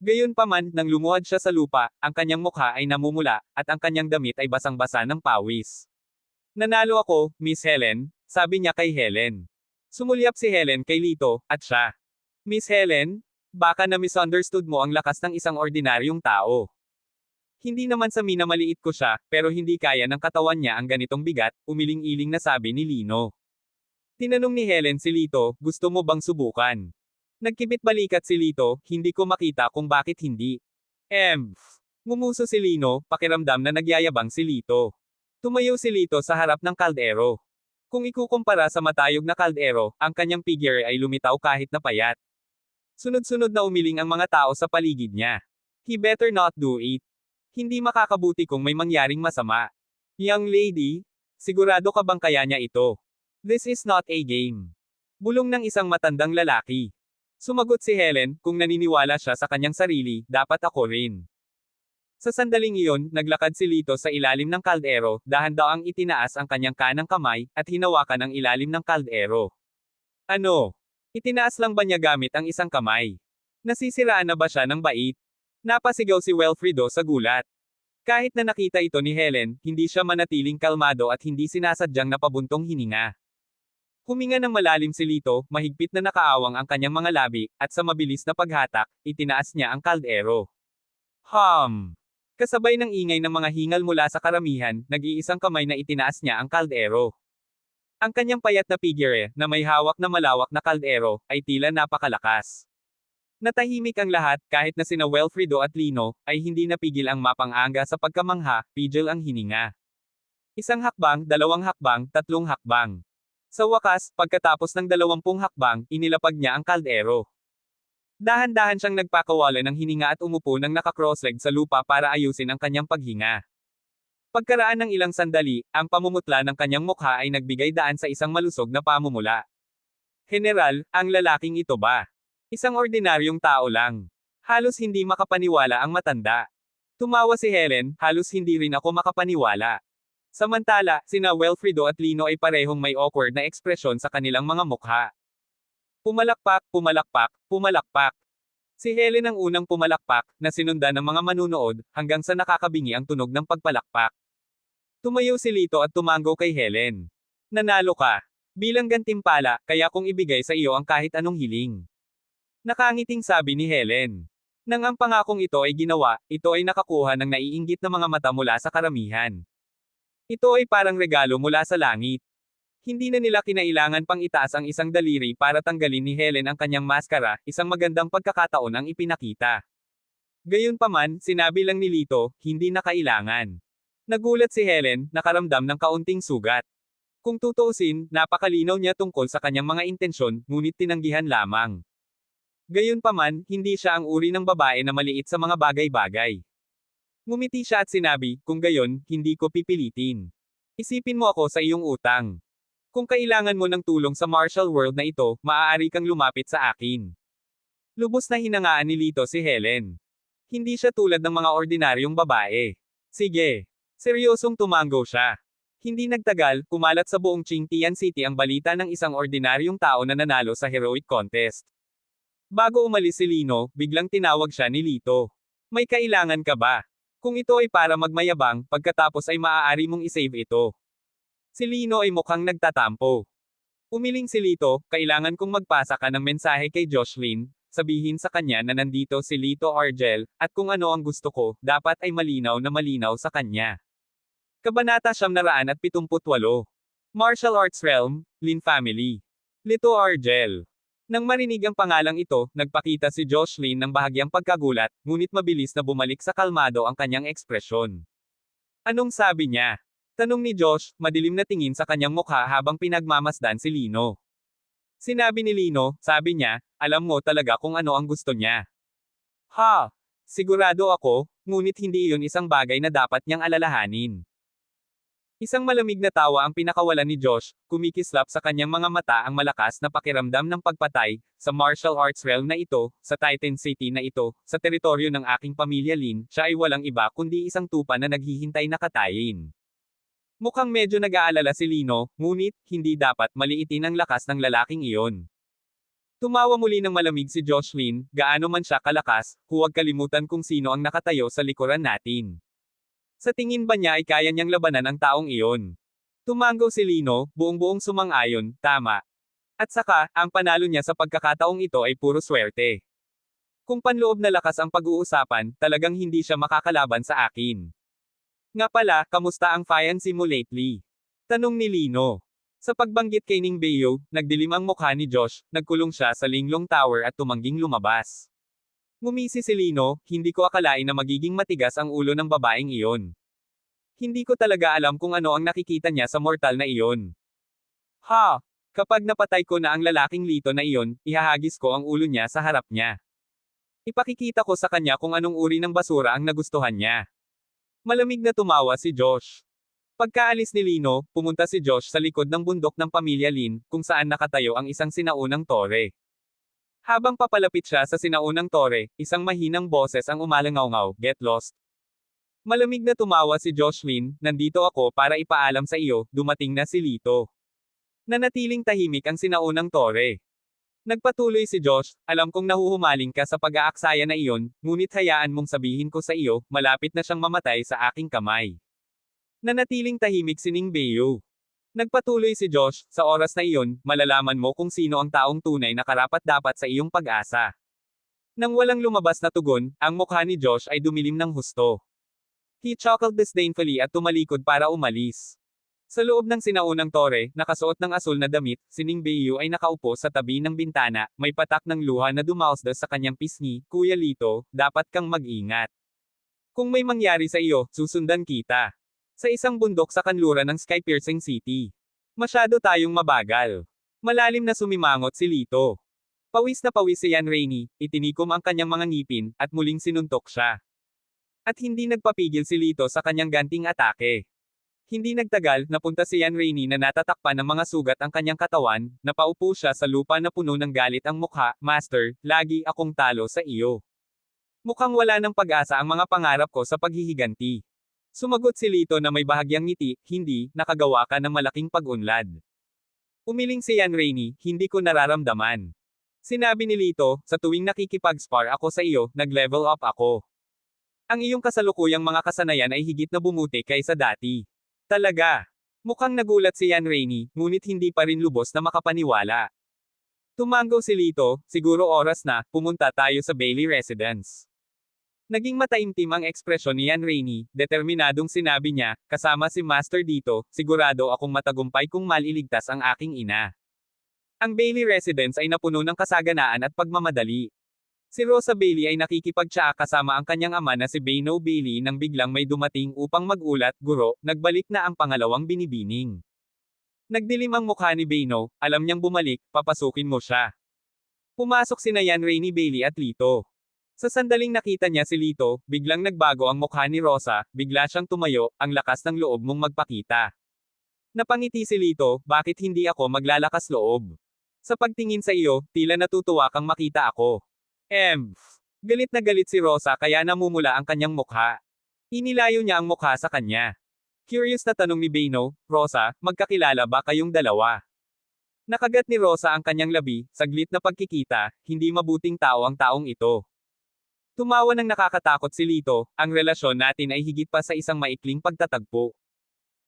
S1: Gayunpaman, nang lumuhad siya sa lupa, ang kanyang mukha ay namumula, at ang kanyang damit ay basang-basa ng pawis. Nanalo ako, Miss Helen, sabi niya kay Helen. Sumulyap si Helen kay Lito, at siya. Miss Helen, baka na-misunderstood mo ang lakas ng isang ordinaryong tao. Hindi naman sa minamaliit ko siya, pero hindi kaya ng katawan niya ang ganitong bigat, umiling-iling na sabi ni Lino. Tinanong ni Helen si Lito, gusto mo bang subukan? Nagkibit balikat si Lito, hindi ko makita kung bakit hindi. Ngumuso si Lino, pakiramdam na nagyayabang si Lito. Tumayo si Lito sa harap ng kaldero. Kung ikukumpara sa matayog na kaldero, ang kanyang figure ay lumitaw kahit na payat. Sunod-sunod na umiling ang mga tao sa paligid niya. He better not do it. Hindi makakabuti kung may mangyaring masama. Young lady, sigurado ka bang kaya niya ito? This is not a game. Bulong ng isang matandang lalaki. Sumagot si Helen, kung naniniwala siya sa kanyang sarili, dapat ako rin. Sa sandaling iyon, naglakad si Lito sa ilalim ng kaldero, dahan-daang itinaas ang kanyang kanang kamay, at hinawakan ang ilalim ng kaldero. Ano? Itinaas lang ba niya gamit ang isang kamay? Nasisiraan na ba siya ng bait? Napasigaw si Wilfredo sa gulat. Kahit na nakita ito ni Helen, hindi siya manatiling kalmado at hindi sinasadyang napabuntong hininga. Huminga ng malalim si Lito, mahigpit na nakaawang ang kanyang mga labi, at sa mabilis na paghatak, itinaas niya ang kaldero. Kasabay ng ingay ng mga hingal mula sa karamihan, nag-iisang kamay na itinaas niya ang kaldero. Ang kanyang payat na figure, na may hawak na malawak na kaldero, ay tila napakalakas. Natahimik ang lahat, kahit na sina Wilfredo at Lino, ay hindi napigil ang mapang-anga sa pagkamangha, pigil ang hininga. Isang hakbang, 2 hakbang, 3 hakbang. Sa wakas, pagkatapos ng 20 hakbang, inilapag niya ang kaldero. Dahan-dahan siyang nagpakawala ng hininga at umupo ng naka-crossleg sa lupa para ayusin ang kanyang paghinga. Pagkaraan ng ilang sandali, ang pamumutla ng kanyang mukha ay nagbigay daan sa isang malusog na pamumula. General, ang lalaking ito ba? Isang ordinaryong tao lang. Halos hindi makapaniwala ang matanda. Tumawa si Helen, halos hindi rin ako makapaniwala. Samantala, sina Wilfredo at Lino ay parehong may awkward na ekspresyon sa kanilang mga mukha. Pumalakpak, pumalakpak, pumalakpak. Si Helen ang unang pumalakpak, na sinundan ng mga manunood, hanggang sa nakakabingi ang tunog ng pagpalakpak. Tumayo si Lito at tumango kay Helen. Nanalo ka. Bilang gantimpala, kaya kong ibigay sa iyo ang kahit anong hiling. Nakangiting sabi ni Helen. Nang ang pangakong ito ay ginawa, ito ay nakakuha ng naiinggit na mga mata mula sa karamihan. Ito ay parang regalo mula sa langit. Hindi na nila kinailangan pang itaas ang isang daliri para tanggalin ni Helen ang kanyang maskara, isang magandang pagkakataon ang ipinakita. Gayunpaman, sinabi lang ni Lito, hindi na kailangan. Nagulat si Helen, nakaramdam ng kaunting sugat. Kung tutuusin, napakalinaw niya tungkol sa kanyang mga intensyon, ngunit tinanggihan lamang. Gayunpaman, hindi siya ang uri ng babae na maliit sa mga bagay-bagay. Ngumiti siya at sinabi, kung gayon, hindi ko pipilitin. Isipin mo ako sa iyong utang. Kung kailangan mo ng tulong sa martial world na ito, maaari kang lumapit sa akin. Lubos na hinangaan ni Lito si Helen. Hindi siya tulad ng mga ordinaryong babae. Sige. Seryosong tumango siya. Hindi nagtagal, kumalat sa buong Qingtian City ang balita ng isang ordinaryong tao na nanalo sa heroic contest. Bago umalis si Lino, biglang tinawag siya ni Lito. May kailangan ka ba? Kung ito ay para magmayabang, pagkatapos ay maaari mong isave ito. Si Lino ay mukhang nagtatampo. Umiling si Lito, kailangan kong magpasa ka ng mensahe kay Jocelyn, sabihin sa kanya na nandito si Lito Argel, at kung ano ang gusto ko, dapat ay malinaw na malinaw sa kanya. Kabanata 978. Martial Arts Realm, Lin Family. Lito Argel. Nang marinig ang pangalang ito, nagpakita si Jocelyn ng bahagyang pagkagulat, ngunit mabilis na bumalik sa kalmado ang kanyang ekspresyon. Anong sabi niya? Tanong ni Josh, madilim na tingin sa kanyang mukha habang pinagmamasdan si Lino. Sinabi ni Lino, sabi niya, alam mo talaga kung ano ang gusto niya. Ha! Sigurado ako, ngunit hindi iyon isang bagay na dapat niyang alalahanin. Isang malamig na tawa ang pinakawalan ni Josh, kumikislap sa kanyang mga mata ang malakas na pakiramdam ng pagpatay, sa martial arts realm na ito, sa Titan City na ito, sa teritoryo ng aking pamilya Lin, siya ay walang iba kundi isang tupa na naghihintay na katayin. Mukhang medyo nag-aalala si Lino, ngunit, hindi dapat maliitin ang lakas ng lalaking iyon. Tumawa muli ng malamig si Jocelyn, gaano man siya kalakas, huwag kalimutan kung sino ang nakatayo sa likuran natin. Sa tingin ba niya ay kaya niyang labanan ang taong iyon? Tumango si Lino, buong-buong sumang-ayon, tama. At saka, ang panalo niya sa pagkakataong ito ay puro swerte. Kung panloob na lakas ang pag-uusapan, talagang hindi siya makakalaban sa akin. Nga pala, kamusta ang fiancé mo lately? Tanong ni Lino. Sa pagbanggit kay Ning Beo, nagdilim ang mukha ni Josh, nagkulong siya sa Linglong Tower at tumangging lumabas. Ngumisi si Lino, hindi ko akalain na magiging matigas ang ulo ng babaeng iyon. Hindi ko talaga alam kung ano ang nakikita niya sa mortal na iyon. Ha! Kapag napatay ko na ang lalaking Lito na iyon, ihahagis ko ang ulo niya sa harap niya. Ipakikita ko sa kanya kung anong uri ng basura ang nagustuhan niya. Malamig na tumawa si Josh. Pagkaalis ni Lino, pumunta si Josh sa likod ng bundok ng pamilya Lin, kung saan nakatayo ang isang sinaunang tore. Habang papalapit siya sa sinaunang tore, isang mahinang boses ang umalangaw-ngaw, get lost. Malamig na tumawa si Jocelyn, nandito ako para ipaalam sa iyo, dumating na si Lito. Nanatiling tahimik ang sinaunang tore. Nagpatuloy si Josh, alam kong nahuhumaling ka sa pag-aaksaya na iyon, ngunit hayaan mong sabihin ko sa iyo, malapit na siyang mamatay sa aking kamay. Nanatiling tahimik si Ning Beo. Nagpatuloy si Josh, sa oras na iyon, malalaman mo kung sino ang taong tunay na karapat-dapat sa iyong pag-asa. Nang walang lumabas na tugon, ang mukha ni Josh ay dumilim ng husto. He chuckled disdainfully at tumalikod para umalis. Sa loob ng sinaunang tore, nakasuot ng asul na damit, si Ning Beo ay nakaupo sa tabi ng bintana, may patak ng luha na dumausdas sa kanyang pisngi, Kuya Lito, dapat kang mag-ingat. Kung may mangyari sa iyo, susundan kita. Sa isang bundok sa kanluran ng Sky-Piercing City. Masyado tayong mabagal. Malalim na sumimangot si Lito. Pawis na pawis si Yan Rainey, itinikom ang kanyang mga ngipin, at muling sinuntok siya. At hindi nagpapigil si Lito sa kanyang ganting atake. Hindi nagtagal, napunta si Yan Rainey na natatakpan ng mga sugat ang kanyang katawan, napaupo siya sa lupa na puno ng galit ang mukha, Master, lagi akong talo sa iyo. Mukhang wala ng pag-asa ang mga pangarap ko sa paghihiganti. Sumagot si Lito na may bahagyang ngiti, hindi, nakagawa ka ng malaking pag-unlad. Umiling si Yan Rainey, hindi ko nararamdaman. Sinabi ni Lito, sa tuwing nakikipag-spar ako sa iyo, nag-level up ako. Ang iyong kasalukuyang mga kasanayan ay higit na bumuti kaysa dati. Talaga. Mukhang nagulat si Yan Rainey, ngunit hindi pa rin lubos na makapaniwala. Tumango si Lito, siguro oras na, pumunta tayo sa Bailey Residence. Naging mataimtim ang ekspresyon ni Yan Rainey, determinadong sinabi niya, kasama si Master dito, sigurado akong matagumpay kung maliligtas ang aking ina. Ang Bailey Residence ay napuno ng kasaganaan at pagmamadali. Si Rosa Bailey ay nakikipagtsaa kasama ang kanyang ama na si Beno Bailey nang biglang may dumating upang magulat, guro, nagbalik na ang pangalawang binibining. Nagdilim ang mukha ni Beno, alam niyang bumalik, papasukin mo siya. Pumasok sina Yan Rainey Bailey at Lito. Sa sandaling nakita niya si Lito, biglang nagbago ang mukha ni Rosa, bigla siyang tumayo, ang lakas ng loob mong magpakita. Napangiti si Lito, bakit hindi ako maglalakas loob? Sa pagtingin sa iyo, tila natutuwa kang makita ako. Galit na galit si Rosa kaya namumula ang kanyang mukha. Inilayo niya ang mukha sa kanya. Curious na tanong ni Beno, Rosa, magkakilala ba kayong dalawa? Nakagat ni Rosa ang kanyang labi, saglit na pagkikita, hindi mabuting tao ang taong ito. Tumawa ng nakakatakot si Lito, ang relasyon natin ay higit pa sa isang maikling pagtatagpo.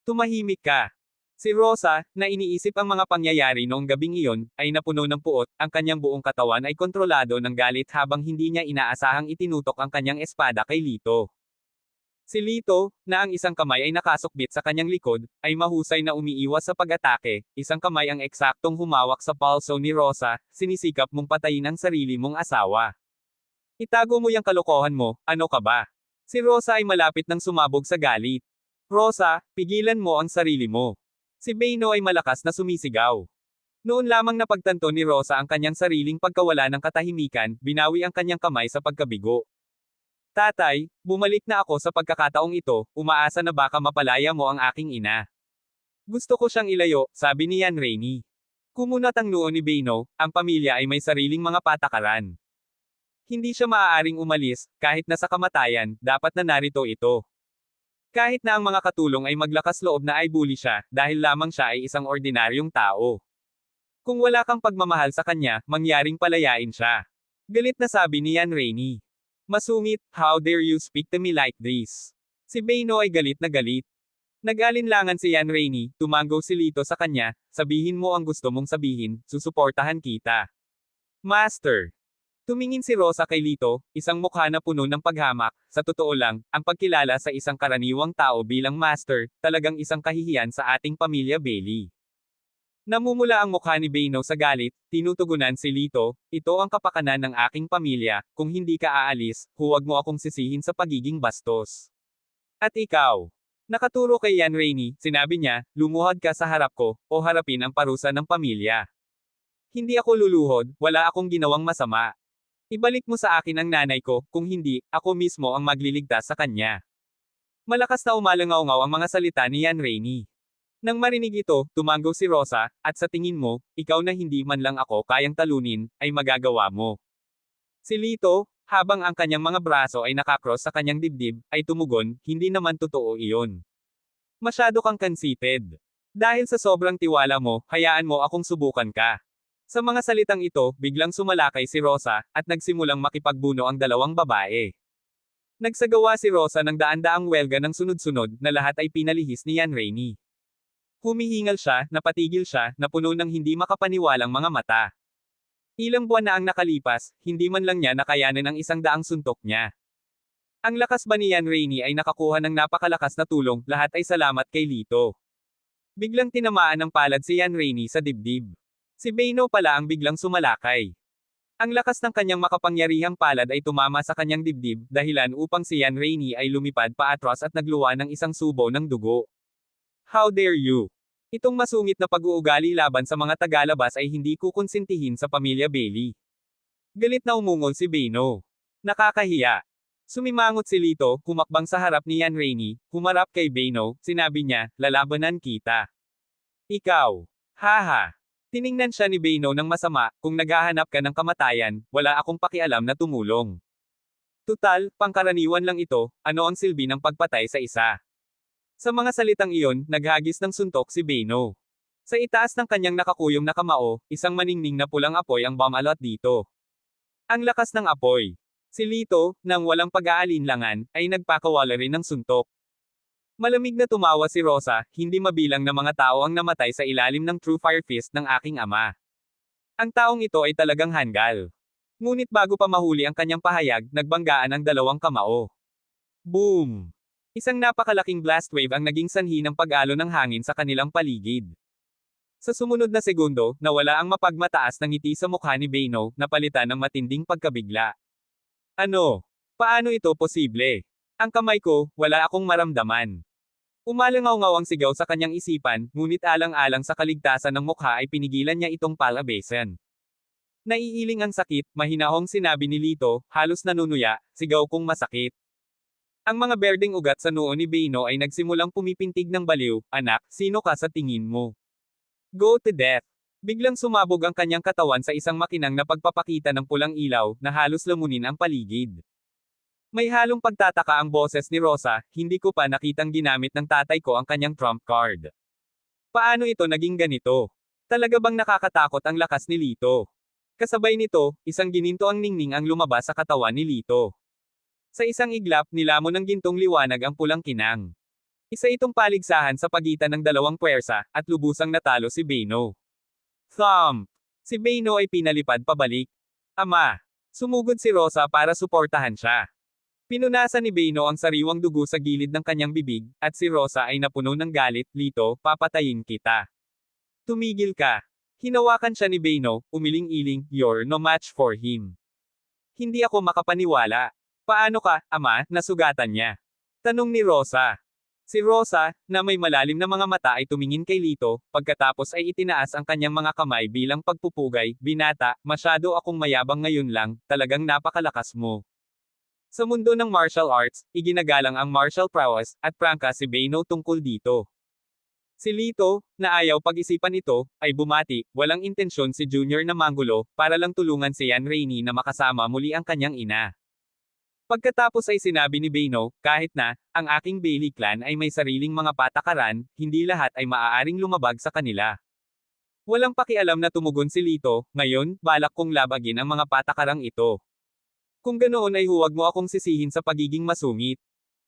S1: Tumahimik ka. Si Rosa, na iniisip ang mga pangyayari noong gabing iyon, ay napuno ng puot, ang kanyang buong katawan ay kontrolado ng galit habang hindi niya inaasahang itinutok ang kanyang espada kay Lito. Si Lito, na ang isang kamay ay nakasukbit sa kanyang likod, ay mahusay na umiiwas sa pag-atake, isang kamay ang eksaktong humawak sa palso ni Rosa, sinisikap mong patayin ang sarili mong asawa. Itago mo yung kalokohan mo, ano ka ba? Si Rosa ay malapit nang sumabog sa galit. Rosa, pigilan mo ang sarili mo. Si Beno ay malakas na sumisigaw. Noon lamang napagtanto ni Rosa ang kanyang sariling pagkawala ng katahimikan, binawi ang kanyang kamay sa pagkabigo. Tatay, bumalik na ako sa pagkakataong ito, umaasa na baka mapalaya mo ang aking ina. Gusto ko siyang ilayo, sabi ni Yan Rainey. Kumunat ang noo ni Beno, ang pamilya ay may sariling mga patakaran. Hindi siya maaaring umalis, kahit na sa kamatayan, dapat na narito ito. Kahit na ang mga katulong ay maglakas loob na ay bully siya, dahil lamang siya ay isang ordinaryong tao. Kung wala kang pagmamahal sa kanya, mangyaring palayain siya. Galit na sabi ni Yan Rainey. Masungit, how dare you speak to me like this? Si Beno ay galit na galit. Nag-alinlangan si Yan Rainey, tumango si Lito sa kanya, sabihin mo ang gusto mong sabihin, susuportahan kita. Master. Tumingin si Rosa kay Lito, isang mukha na puno ng paghamak, sa totoo lang, ang pagkilala sa isang karaniwang tao bilang master, talagang isang kahihiyan sa ating pamilya Bailey. Namumula ang mukha ni Beno sa galit, tinutugunan si Lito, ito ang kapakanan ng aking pamilya, kung hindi ka aalis, huwag mo akong sisihin sa pagiging bastos. At ikaw? Nakaturo kay Yan Rainey, sinabi niya, lumuhod ka sa harap ko, o harapin ang parusa ng pamilya. Hindi ako luluhod, wala akong ginawang masama. Ibalik mo sa akin ang nanay ko, kung hindi, ako mismo ang magliligtas sa kanya. Malakas na umalangaw-ngaw ang mga salita ni Yan Rainey. Nang marinig ito, tumango si Rosa, at sa tingin mo, ikaw na hindi man lang ako kayang talunin, ay magagawa mo. Si Lito, habang ang kanyang mga braso ay nakakross sa kanyang dibdib, ay tumugon, hindi naman totoo iyon. Masyado kang conceited. Dahil sa sobrang tiwala mo, hayaan mo akong subukan ka. Sa mga salitang ito, biglang sumalakay si Rosa, at nagsimulang makipagbuno ang dalawang babae. Nagsagawa si Rosa ng daan-daang welga ng sunod-sunod, na lahat ay pinalihis ni Yan Rainey. Humihingal siya, napatigil siya, napuno ng hindi makapaniwalang mga mata. Ilang buwan na ang nakalipas, hindi man lang niya nakayanan ang 100 suntok niya. Ang lakas ba ni Yan Rainey ay nakakuha ng napakalakas na tulong, lahat ay salamat kay Lito. Biglang tinamaan ng palad si Yan Rainey sa dibdib. Si Beno pala ang biglang sumalakay. Ang lakas ng kanyang makapangyarihang palad ay tumama sa kanyang dibdib, dahilan upang si Yan Rainey ay lumipad paatras at nagluwa ng isang subo ng dugo. How dare you? Itong masungit na pag-uugali laban sa mga tagalabas ay hindi kukonsintihin sa pamilya Bailey. Galit na umungol si Beno. Nakakahiya. Sumimangot si Lito, humakbang sa harap ni Yan Rainey, humarap kay Beno, sinabi niya, lalabanan kita. Ikaw. Haha. Tiningnan siya ni Beno ng masama, kung naghahanap ka ng kamatayan, wala akong pakialam na tumulong. Tutal, pangkaraniwan lang ito, ano ang silbi ng pagpatay sa isa? Sa mga salitang iyon, naghagis ng suntok si Beno. Sa itaas ng kanyang nakakuyong na kamao, isang maningning na pulang apoy ang bumalot dito. Ang lakas ng apoy. Si Lito, nang walang pag-aalinlangan, ay nagpakawala rin ng suntok. Malamig na tumawa si Rosa, hindi mabilang na mga tao ang namatay sa ilalim ng True Fire Fist ng aking ama. Ang taong ito ay talagang handgal. Ngunit bago pa mahuli ang kanyang pahayag, nagbanggaan ang dalawang kamao. Boom! Isang napakalaking blast wave ang naging sanhi ng pag-alo ng hangin sa kanilang paligid. Sa sumunod na segundo, nawala ang mapagmataas na ngiti sa mukha ni Beno, napalitan ng matinding pagkabigla. Ano? Paano ito posible? Ang kamay ko, wala akong maramdaman. Umalangaw-ngaw ang sigaw sa kanyang isipan, ngunit alang-alang sa kaligtasan ng mukha ay pinigilan niya itong palabesan. Naiiling ang sakit, mahinahong sinabi ni Lito, halos nanunuya, sigaw kong masakit. Ang mga berdeng ugat sa noo ni Beno ay nagsimulang pumipintig ng baliw, anak, sino ka sa tingin mo? Go to death. Biglang sumabog ang kanyang katawan sa isang makinang na pagpapakita ng pulang ilaw, na halos lamunin ang paligid. May halong pagtataka ang boses ni Rosa, hindi ko pa nakitang ginamit ng tatay ko ang kanyang trump card. Paano ito naging ganito? Talaga bang nakakatakot ang lakas ni Lito? Kasabay nito, isang gininto ang ningning ang lumabas sa katawan ni Lito. Sa isang iglap, nilamon ng gintong liwanag ang pulang kinang. Isa itong paligsahan sa pagitan ng dalawang puwersa, at lubusang natalo si Beno. Thump! Si Beno ay pinalipad pabalik. Ama! Sumugod si Rosa para suportahan siya. Pinunasan ni Beno ang sariwang dugo sa gilid ng kanyang bibig, at si Rosa ay napuno ng galit, Lito, papatayin kita. Tumigil ka. Hinawakan siya ni Beno, umiling-iling, you're no match for him. Hindi ako makapaniwala. Paano ka, ama, nasugatan niya? Tanong ni Rosa. Si Rosa, na may malalim na mga mata ay tumingin kay Lito, pagkatapos ay itinaas ang kanyang mga kamay bilang pagpupugay, binata, masyado akong mayabang ngayon lang, talagang napakalakas mo. Sa mundo ng martial arts, iginagalang ang martial prowess, at prangka si Beno tungkol dito. Si Lito, na ayaw pag-isipan ito, ay bumati, walang intensyon si Junior na manggulo, para lang tulungan si Yan Rainey na makasama muli ang kanyang ina. Pagkatapos ay sinabi ni Beno, kahit na, ang aking Bailey clan ay may sariling mga patakaran, hindi lahat ay maaaring lumabag sa kanila. Walang pakialam na tumugon si Lito, ngayon, balak kong labagin ang mga patakarang ito. Kung ganoon ay huwag mo akong sisihin sa pagiging masungit.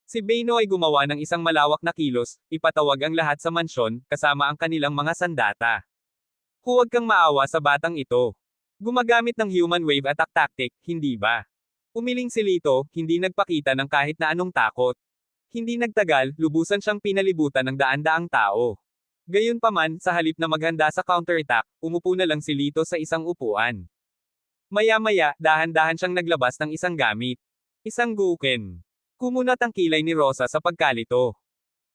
S1: Si Beno ay gumawa ng isang malawak na kilos, ipatawag ang lahat sa mansyon, kasama ang kanilang mga sandata. Huwag kang maawa sa batang ito. Gumagamit ng human wave attack tactic, hindi ba? Umiling si Lito, hindi nagpakita ng kahit na anong takot. Hindi nagtagal, lubusan siyang pinalibutan ng daan-daang tao. Gayunpaman, sa halip na maghanda sa counterattack, umupo na lang si Lito sa isang upuan. Maya-maya, dahan-dahan siyang naglabas ng isang gamit. Isang guken. Kumunat ang kilay ni Rosa sa pagkalito.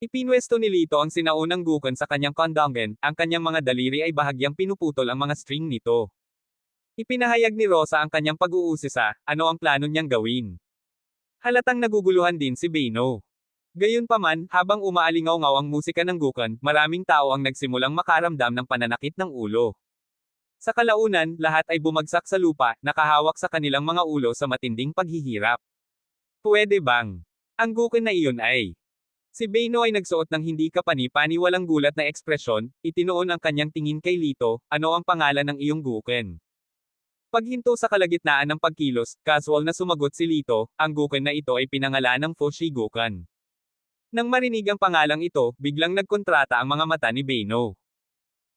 S1: Ipinwesto ni Lito ang sinaunang guken sa kanyang kondongen, ang kanyang mga daliri ay bahagyang pinuputol ang mga string nito. Ipinahayag ni Rosa ang kanyang pag-uusisa, ano ang plano niyang gawin. Halatang naguguluhan din si Beno. Gayunpaman, habang umaalingaw-ngaw ang musika ng guken, maraming tao ang nagsimulang makaramdam ng pananakit ng ulo. Sa kalaunan, lahat ay bumagsak sa lupa, nakahawak sa kanilang mga ulo sa matinding paghihirap. Pwede bang? Ang guken na iyon ay. Si Beno ay nagsuot ng hindi kapani-pani walang gulat na ekspresyon, itinuon ang kanyang tingin kay Lito, ano ang pangalan ng iyong guken? Paghinto sa kalagitnaan ng pagkilos, casual na sumagot si Lito, ang guken na ito ay pinangalan ng Fushi Guken. Nang marinig ang pangalang ito, biglang nagkontrata ang mga mata ni Beno.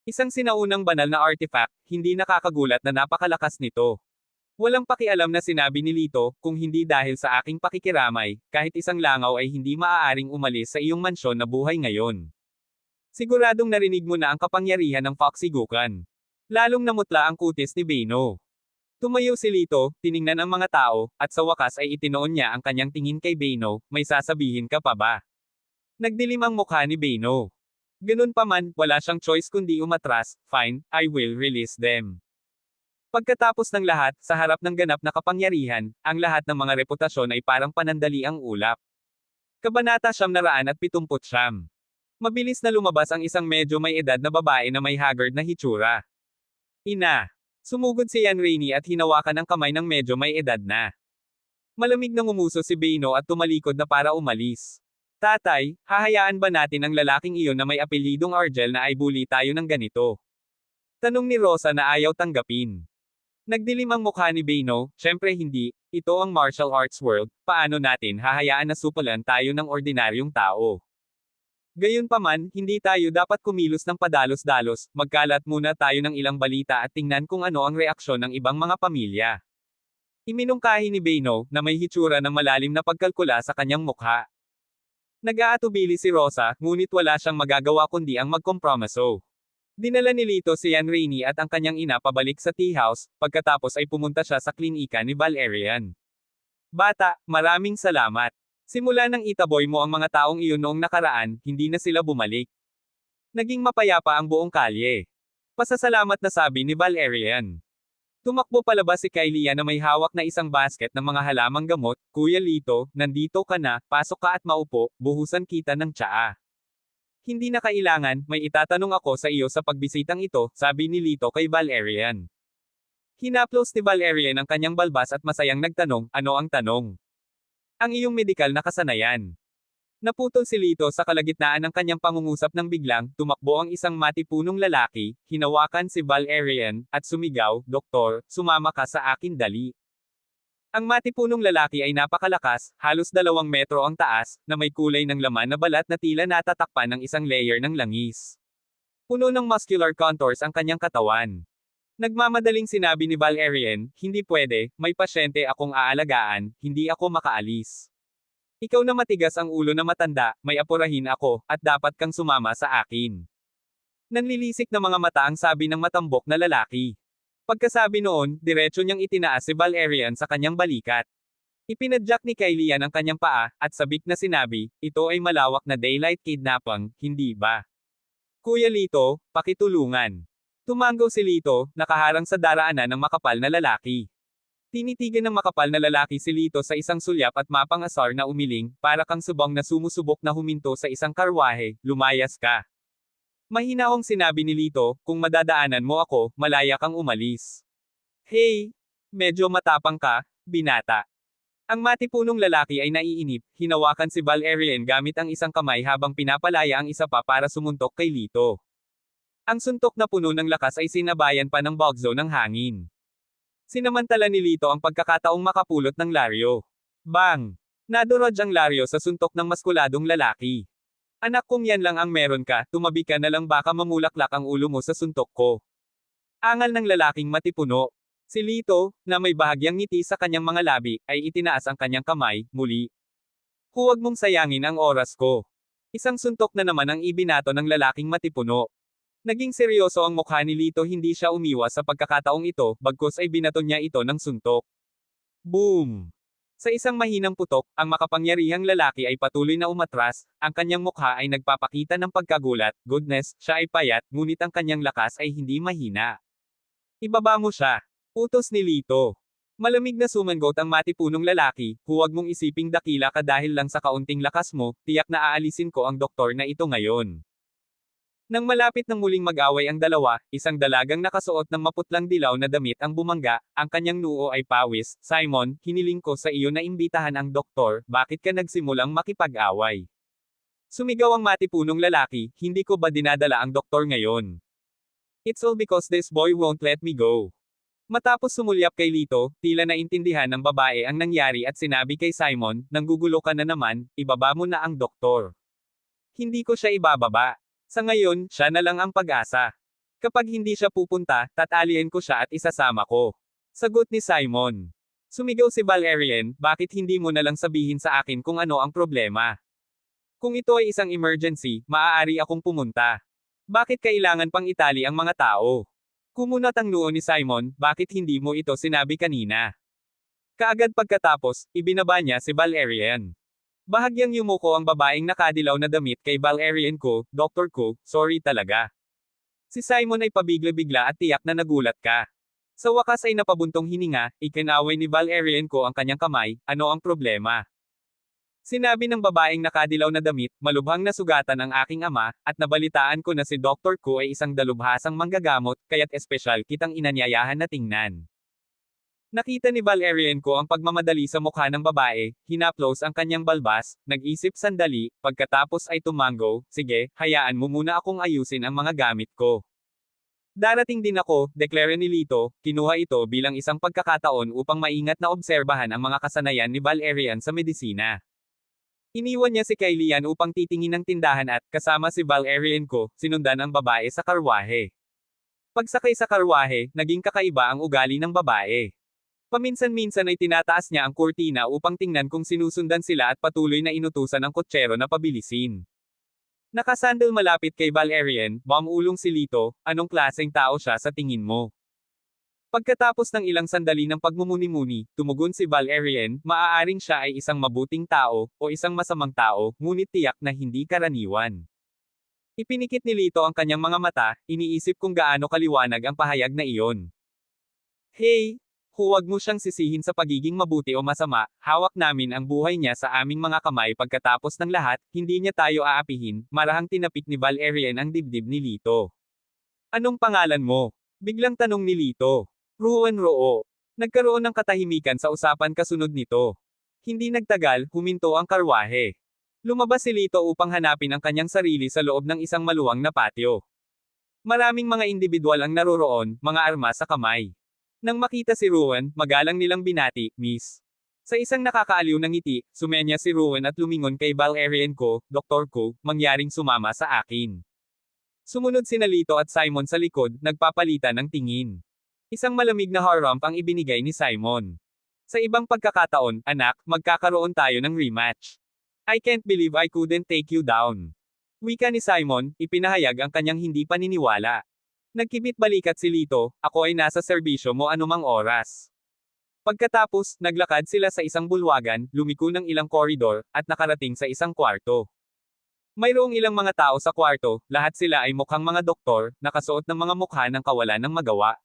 S1: Isang sinaunang banal na artifact, hindi nakakagulat na napakalakas nito. Walang pakialam na sinabi ni Lito, kung hindi dahil sa aking pakikiramay, kahit isang langaw ay hindi maaaring umalis sa iyong mansyon na buhay ngayon. Siguradong narinig mo na ang kapangyarihan ng Foxy Guken. Lalong namutla ang kutis ni Beno. Tumayo si Lito, tiningnan ang mga tao, at sa wakas ay itinoon niya ang kanyang tingin kay Beno, may sasabihin ka pa ba? Nagdilim ang mukha ni Beno. Ganun pa man, wala siyang choice kundi umatras, fine, I will release them. Pagkatapos ng lahat, sa harap ng ganap na kapangyarihan, ang lahat ng mga reputasyon ay parang panandaliang ulap. Kabanata 979. Mabilis na lumabas ang isang medyo may edad na babae na may haggard na hitsura. Ina. Sumugod si Yan Rainey at hinawakan ang kamay ng medyo may edad na. Malamig na ngumuso si Beno at tumalikod na para umalis. Tatay, hahayaan ba natin ang lalaking iyon na may apelyidong Argel na ay bully tayo ng ganito? Tanong ni Rosa na ayaw tanggapin. Nagdilim ang mukha ni Beno, syempre hindi, ito ang martial arts world, paano natin hahayaan na supulan tayo ng ordinaryong tao? Gayunpaman, hindi tayo dapat kumilos ng padalos-dalos, magkalat muna tayo ng ilang balita at tingnan kung ano ang reaksyon ng ibang mga pamilya. Iminungkahi ni Beno, na may hitsura ng malalim na pagkalkula sa kanyang mukha. Nag-aatubili si Rosa, ngunit wala siyang magagawa kundi ang magkompromiso. Dinala ni Lito si Yan Rainey at ang kanyang ina pabalik sa tea house, pagkatapos ay pumunta siya sa klinika ni Valerian. Bata, maraming salamat. Simula nang itaboy mo ang mga taong iyon noong nakaraan, hindi na sila bumalik. Naging mapayapa ang buong kalye. Pasasalamat na sabi ni Valerian. Tumakbo palabas si Kylie na may hawak na isang basket ng mga halamang gamot. Kuya Lito, nandito ka na, pasok ka at maupo, buhusan kita ng tsaa. Hindi na kailangan, may itatanong ako sa iyo sa pagbisitang ito, sabi ni Lito kay Valerian. Hinaplos ni Valerian ang kanyang balbas at masayang nagtanong, ano ang tanong? Ang iyong medikal na kasanayan. Naputol si Lito sa kalagitnaan ng kanyang pangungusap nang biglang, tumakbo ang isang matipunong lalaki, hinawakan si Valerian, at sumigaw, Doktor, sumama ka sa akin dali. Ang matipunong lalaki ay napakalakas, halos 2 metro ang taas, na may kulay ng laman na balat na tila natatakpan ng isang layer ng langis. Puno ng muscular contours ang kanyang katawan. Nagmamadaling sinabi ni Valerian, hindi pwede, may pasyente akong aalagaan, hindi ako makaalis. Ikaw na matigas ang ulo na matanda, may apurahin ako, at dapat kang sumama sa akin. Nanlilisik na mga mata ang sabi ng matambok na lalaki. Pagkasabi noon, diretso niyang itinaas si Valerian sa kanyang balikat. Ipinadyak ni Kylie ang kanyang paa, at sabik na sinabi, ito ay malawak na daylight kidnapping, hindi ba? Kuya Lito, pakitulungan. Tumango si Lito, nakaharang sa daraanan ng makapal na lalaki. Tinitigan ng makapal na lalaki si Lito sa isang sulyap at mapang-asar na umiling, para kang subong na sumusubok na huminto sa isang karwahe, lumayas ka. Mahinahong sinabi ni Lito, kung madadaanan mo ako, malaya kang umalis. Hey! Medyo matapang ka, binata. Ang matipunong lalaki ay naiinip, hinawakan si Valerian gamit ang isang kamay habang pinapalaya ang isa pa para sumuntok kay Lito. Ang suntok na puno ng lakas ay sinabayan pa ng bugzo ng hangin. Sinamantala ni Lito ang pagkakataong makapulot ng laryo. Bang! Nadurog ang laryo sa suntok ng maskuladong lalaki. Anak kung yan lang ang meron ka, tumabi ka na lang baka mamulaklak ang ulo mo sa suntok ko. Angal ng lalaking matipuno. Si Lito, na may bahagyang ngiti sa kanyang mga labi, ay itinaas ang kanyang kamay, muli. Huwag mong sayangin ang oras ko. Isang suntok na naman ang ibinato ng lalaking matipuno. Naging seryoso ang mukha ni Lito, hindi siya umiwas sa pagkakataong ito, bagkus ay binato niya ito ng suntok. Boom! Sa isang mahinang putok, ang makapangyarihang lalaki ay patuloy na umatras, ang kanyang mukha ay nagpapakita ng pagkagulat, goodness, siya ay payat, ngunit ang kanyang lakas ay hindi mahina. Ibaba mo siya. Utos ni Lito. Malamig na sumangot ang matipunong lalaki, huwag mong isiping dakila ka dahil lang sa kaunting lakas mo, tiyak na aalisin ko ang doktor na ito ngayon. Nang malapit ng muling mag-away ang dalawa, isang dalagang nakasuot ng maputlang dilaw na damit ang bumangga, ang kanyang noo ay pawis, Simon, hiniling ko sa iyo na imbitahan ang doktor, bakit ka nagsimulang makipag-away? Sumigaw ang matipunong lalaki, hindi ko ba dinadala ang doktor ngayon? It's all because this boy won't let me go. Matapos sumulyap kay Lito, tila naintindihan ng babae ang nangyari at sinabi kay Simon, nanggugulo ka na naman, ibaba mo na ang doktor. Hindi ko siya ibababa. Sa ngayon, siya na lang ang pag-asa. Kapag hindi siya pupunta, tatalian ko siya at isasama ko. Sagot ni Simon. Sumigaw si Valerian, bakit hindi mo na lang sabihin sa akin kung ano ang problema? Kung ito ay isang emergency, maaari akong pumunta. Bakit kailangan pang itali ang mga tao? Kumunat ang noo ni Simon, bakit hindi mo ito sinabi kanina? Kaagad pagkatapos, ibinaba niya si Valerian. Bahagyang yumuko ang babaeng nakadilaw na damit kay Valerian ko, Doktor ko, sorry talaga. Si Simon ay pabigla-bigla at tiyak na nagulat ka. Sa wakas ay napabuntong hininga, ikinaway ni Valerian ko ang kanyang kamay, ano ang problema? Sinabi ng babaeng nakadilaw na damit, malubhang nasugatan ang aking ama, at nabalitaan ko na si Doktor ko ay isang dalubhasang manggagamot, kaya't espesyal kitang inanyayahan na tingnan. Nakita ni Valerian ko ang pagmamadali sa mukha ng babae, hinaplos ang kanyang balbas, nag-isip sandali, pagkatapos ay tumango, sige, hayaan mo muna akong ayusin ang mga gamit ko. Darating din ako, deklara ni Lito, kinuha ito bilang isang pagkakataon upang maingat na obserbahan ang mga kasanayan ni Valerian sa medisina. Iniwan niya si Kylian upang titingin ng tindahan at, kasama si Valerian ko, sinundan ang babae sa karwahe. Pagsakay sa karwahe, naging kakaiba ang ugali ng babae. Paminsan-minsan ay tinataas niya ang kurtina upang tingnan kung sinusundan sila at patuloy na inutusan ang kotsero na pabilisin. Nakasandal malapit kay Valerian, ulong si Lito, anong klaseng tao siya sa tingin mo? Pagkatapos ng ilang sandali ng pagmumuni-muni, tumugon si Valerian, maaaring siya ay isang mabuting tao, o isang masamang tao, ngunit tiyak na hindi karaniwan. Ipinikit ni Lito ang kanyang mga mata, iniisip kung gaano kaliwanag ang pahayag na iyon. Hey! Huwag mo siyang sisihin sa pagiging mabuti o masama, hawak namin ang buhay niya sa aming mga kamay pagkatapos ng lahat, hindi niya tayo aapihin, marahang tinapik ni Valerian ang dibdib ni Lito. Anong pangalan mo? Biglang tanong ni Lito. Ruan Roo. Nagkaroon ng katahimikan sa usapan kasunod nito. Hindi nagtagal, huminto ang karwahe. Lumabas si Lito upang hanapin ang kanyang sarili sa loob ng isang maluwang na patio. Maraming mga individual ang naroroon, mga armas sa kamay. Nang makita si Ruan, magalang nilang binati, Miss. Sa isang nakakaaliw na ngiti, sumenya si Ruan at lumingon kay Valerian ko, Doktor ko, mangyaring sumama sa akin. Sumunod sina Lito at Simon sa likod, nagpapalitan ng tingin. Isang malamig na haramp ang ibinigay ni Simon. Sa ibang pagkakataon, anak, magkakaroon tayo ng rematch. I can't believe I couldn't take you down. Wika ni Simon, ipinahayag ang kanyang hindi paniniwala. Nagkibit balikat si Lito, ako ay nasa serbisyo mo anumang oras. Pagkatapos, naglakad sila sa isang bulwagan, lumiko ng ilang koridor, at nakarating sa isang kwarto. Mayroong ilang mga tao sa kwarto, lahat sila ay mukhang mga doktor, nakasuot ng mga mukha ng kawalan ng magawa.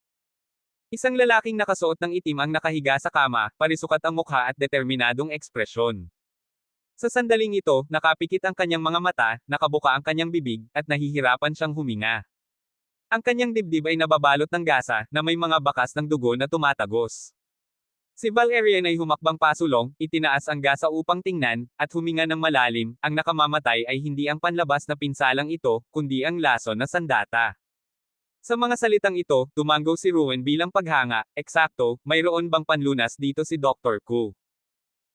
S1: Isang lalaking nakasuot ng itim ang nakahiga sa kama, parisukat ang mukha at determinadong ekspresyon. Sa sandaling ito, nakapikit ang kanyang mga mata, nakabuka ang kanyang bibig, at nahihirapan siyang huminga. Ang kanyang dibdib ay nababalot ng gasa, na may mga bakas ng dugo na tumatagos. Si Valerian ay humakbang pasulong, itinaas ang gasa upang tingnan, at huminga ng malalim, ang nakamamatay ay hindi ang panlabas na pinsalang ito, kundi ang lason na sandata. Sa mga salitang ito, tumanggo si Ruan bilang paghanga, eksakto, mayroon bang panlunas dito si Dr. Ku?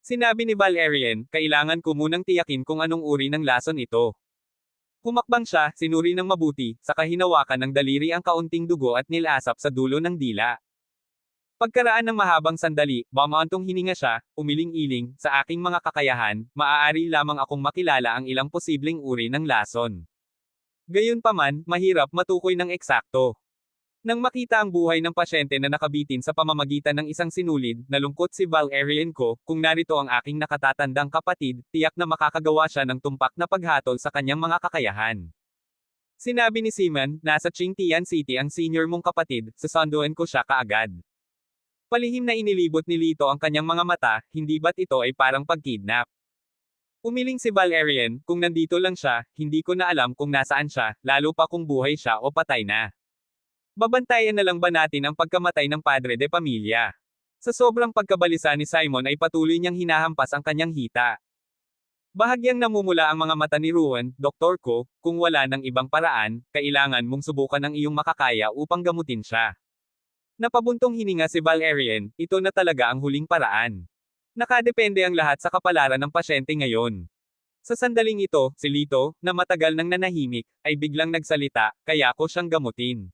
S1: Sinabi ni Valerian, kailangan ko munang tiyakin kung anong uri ng lason ito. Humakbang siya, sinuri ng mabuti, saka hinawakan ng daliri ang kaunting dugo at nilasap sa dulo ng dila. Pagkaraan ng mahabang sandali, bumantong hininga siya, umiling-iling, sa aking mga kakayahan, maaari lamang akong makilala ang ilang posibleng uri ng lason. Gayunpaman, mahirap matukoy ng eksakto. Nang makita ang buhay ng pasyente na nakabitin sa pamamagitan ng isang sinulid, nalungkot si Valerian ko, kung narito ang aking nakatatandang kapatid, tiyak na makakagawa siya ng tumpak na paghatol sa kanyang mga kakayahan. Sinabi ni Simon, nasa Qingtian City ang senior mong kapatid, sasanduan ko siya kaagad. Palihim na inilibot ni Lito ang kanyang mga mata, hindi ba't ito ay parang pagkidnap? Umiling si Valerian, kung nandito lang siya, hindi ko na alam kung nasaan siya, lalo pa kung buhay siya o patay na. Babantayan na lang ba natin ang pagkamatay ng padre de pamilya? Sa sobrang pagkabalisa ni Simon ay patuloy niyang hinahampas ang kanyang hita. Bahagyang namumula ang mga mata ni Ruan, Doktor ko, kung wala ng ibang paraan, kailangan mong subukan ang iyong makakaya upang gamutin siya. Napabuntong hininga si Valerian, ito na talaga ang huling paraan. Nakadepende ang lahat sa kapalaran ng pasyente ngayon. Sa sandaling ito, si Lito, na matagal nang nanahimik, ay biglang nagsalita, kaya ko siyang gamutin.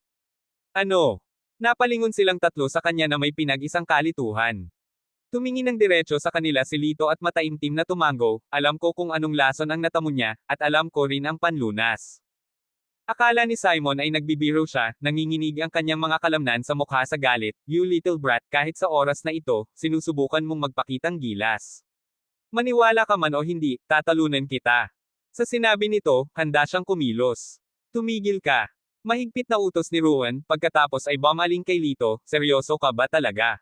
S1: Ano? Napalingon silang tatlo sa kanya na may pinag-isang kalituhan. Tumingin ng diretso sa kanila si Lito at mataimtim na tumango, alam ko kung anong lason ang natamo niya, at alam ko rin ang panlunas. Akala ni Simon ay nagbibiro siya, nanginginig ang kanyang mga kalamnan sa mukha sa galit, you little brat, kahit sa oras na ito, sinusubukan mong magpakitang gilas. Maniwala ka man o hindi, tatalunan kita. Sa sinabi nito, handa siyang kumilos. Tumigil ka. Mahigpit na utos ni Ruan, pagkatapos ay bumaling kay Lito, seryoso ka ba talaga?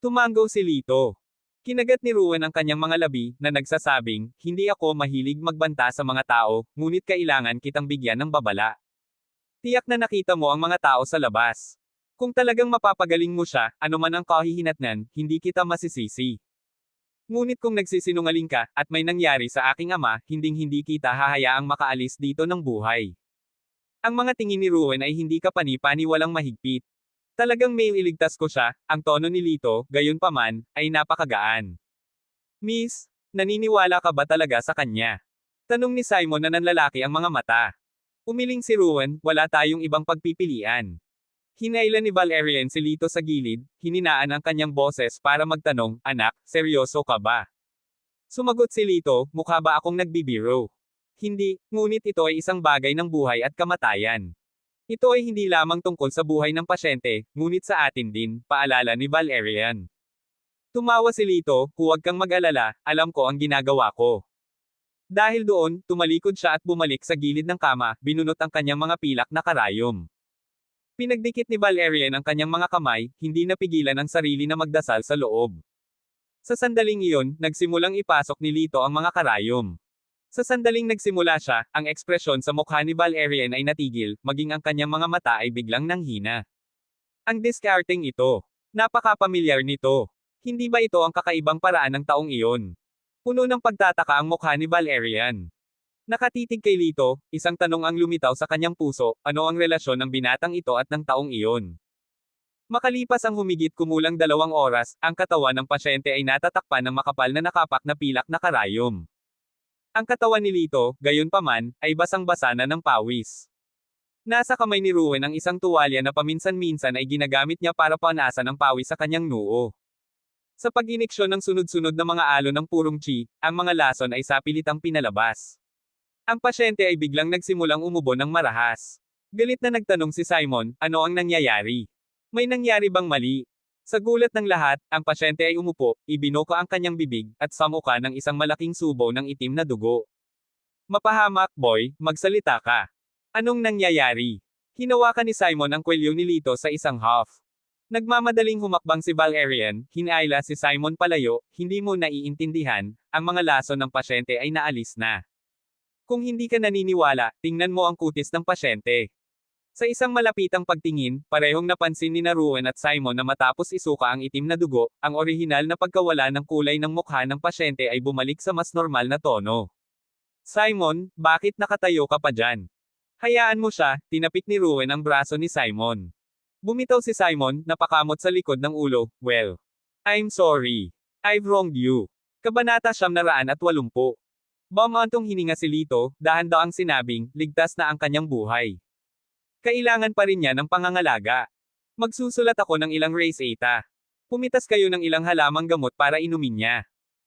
S1: Tumango si Lito. Kinagat ni Ruan ang kanyang mga labi, na nagsasabing, hindi ako mahilig magbanta sa mga tao, ngunit kailangan kitang bigyan ng babala. Tiyak na nakita mo ang mga tao sa labas. Kung talagang mapapagaling mo siya, anuman ang kahihinatnan, hindi kita masisisi. Ngunit kung nagsisinungaling ka, at may nangyari sa aking ama, hinding-hindi kita hahayaang makaalis dito ng buhay. Ang mga tingin ni Ruan ay hindi kapani-pani walang mahigpit. Talagang may iligtas ko siya, ang tono ni Lito, gayunpaman, ay napakagaan. Miss, Naniniwala ka ba talaga sa kanya? Tanong ni Simon na nanlalaki ang mga mata. Umiling si Ruan, wala tayong ibang pagpipilian. Hinailan ni Valerian si Lito sa gilid, hininaan ang kanyang boses para magtanong, anak, seryoso ka ba? Sumagot si Lito, mukha ba akong nagbibiro? Hindi, ngunit ito ay isang bagay ng buhay at kamatayan. Ito ay hindi lamang tungkol sa buhay ng pasyente, ngunit sa atin din, paalala ni Valerian. Tumawa si Lito, huwag kang mag-alala, alam ko ang ginagawa ko. Dahil doon, tumalikod siya at bumalik sa gilid ng kama, binunot ang kanyang mga pilak na karayom. Pinagdikit ni Valerian ang kanyang mga kamay, hindi napigilan ang sarili na magdasal sa loob. Sa sandaling iyon, nagsimulang ipasok ni Lito ang mga karayom. Sa sandaling nagsimula siya, ang ekspresyon sa mukha ni Valerian ay natigil, maging ang kanyang mga mata ay biglang nanghina. Ang discarding ito. Napaka-pamilyar nito. Hindi ba ito ang kakaibang paraan ng taong iyon? Puno ng pagtataka ang mukha ni Valerian. Nakatitig kay Lito, isang tanong ang lumitaw sa kanyang puso, ano ang relasyon ng binatang ito at ng taong iyon? Makalipas ang humigit kumulang 2 oras, ang katawan ng pasyente ay natatakpan ng makapal na nakapak na pilak na karayom. Ang katawan ni Lito, gayunpaman, ay basang-basa na ng pawis. Nasa kamay ni Ruan ang isang tuwalya na paminsan-minsan ay ginagamit niya para panasan ang pawis sa kanyang noo. Sa pag-iniksyon ng sunod-sunod na mga alon ng purong chi, ang mga lason ay sapilitang pinalabas. Ang pasyente ay biglang nagsimulang umubo ng marahas. Galit na nagtanong si Simon, ano ang nangyayari? May nangyari bang mali? Sa gulat ng lahat, ang pasyente ay umupo, ibinuka ang kanyang bibig, at samuka ng isang malaking subo ng itim na dugo. Mapahamak, boy, magsalita ka. Anong nangyayari? Hinawakan ni Simon ang kwelyo ni Lito sa isang half. Nagmamadaling humakbang si Valerian, hinaila si Simon palayo, hindi mo naiintindihan, ang mga lason ng pasyente ay naalis na. Kung hindi ka naniniwala, tingnan mo ang kutis ng pasyente. Sa isang malapitang pagtingin, parehong napansin ni Ruan at Simon na matapos isuka ang itim na dugo, ang orihinal na pagkawala ng kulay ng mukha ng pasyente ay bumalik sa mas normal na tono. Simon, bakit nakatayo ka pa dyan? Hayaan mo siya, tinapik ni Ruan ang braso ni Simon. Bumitaw si Simon, napakamot sa likod ng ulo, well. I'm sorry. I've wronged you. Kabanata 980. Bumantong hininga si Lito, dahan-daang sinabing, ligtas na ang kanyang buhay. Kailangan pa rin niya ng pangangalaga. Magsusulat ako ng ilang race eta. Pumitas kayo ng ilang halamang gamot para inumin niya.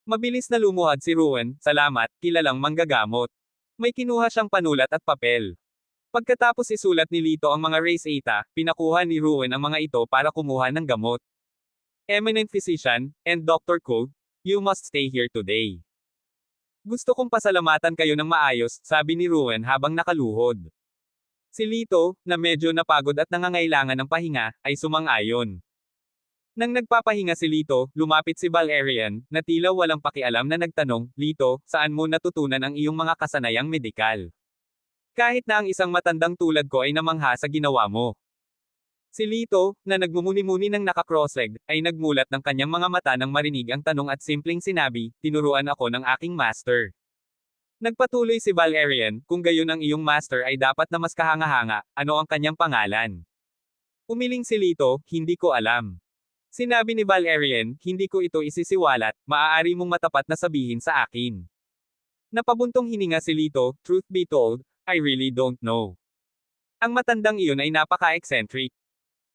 S1: Mabilis na lumuhad si Ruan, salamat, kilalang manggagamot. May kinuha siyang panulat at papel. Pagkatapos isulat ni Lito ang mga race eta, pinakuha ni Ruan ang mga ito para kumuha ng gamot. Eminent physician, and Dr. Ko, you must stay here today. Gusto kong pasalamatan kayo ng maayos, sabi ni Ruan habang nakaluhod. Si Lito, na medyo napagod at nangangailangan ng pahinga, ay sumang-ayon. Nang nagpapahinga si Lito, lumapit si Valerian, na tila walang pakialam na nagtanong, Lito, saan mo natutunan ang iyong mga kasanayang medikal? Kahit na ang isang matandang tulad ko ay namangha sa ginawa mo. Si Lito, na nagmumuni-muni ng naka-cross-legged, ay nagmulat ng kanyang mga mata nang marinig ang tanong at simpleng sinabi, tinuruan ako ng aking master. Nagpatuloy si Valerian, kung gayon ang iyong master ay dapat na mas kahanga-hanga, ano ang kanyang pangalan? Umiling si Lito, hindi ko alam. Sinabi ni Valerian, hindi ko ito isisiwalat, maaari mong matapat na sabihin sa akin. Napabuntong hininga si Lito, truth be told, I really don't know. Ang matandang iyon ay napaka-eccentric.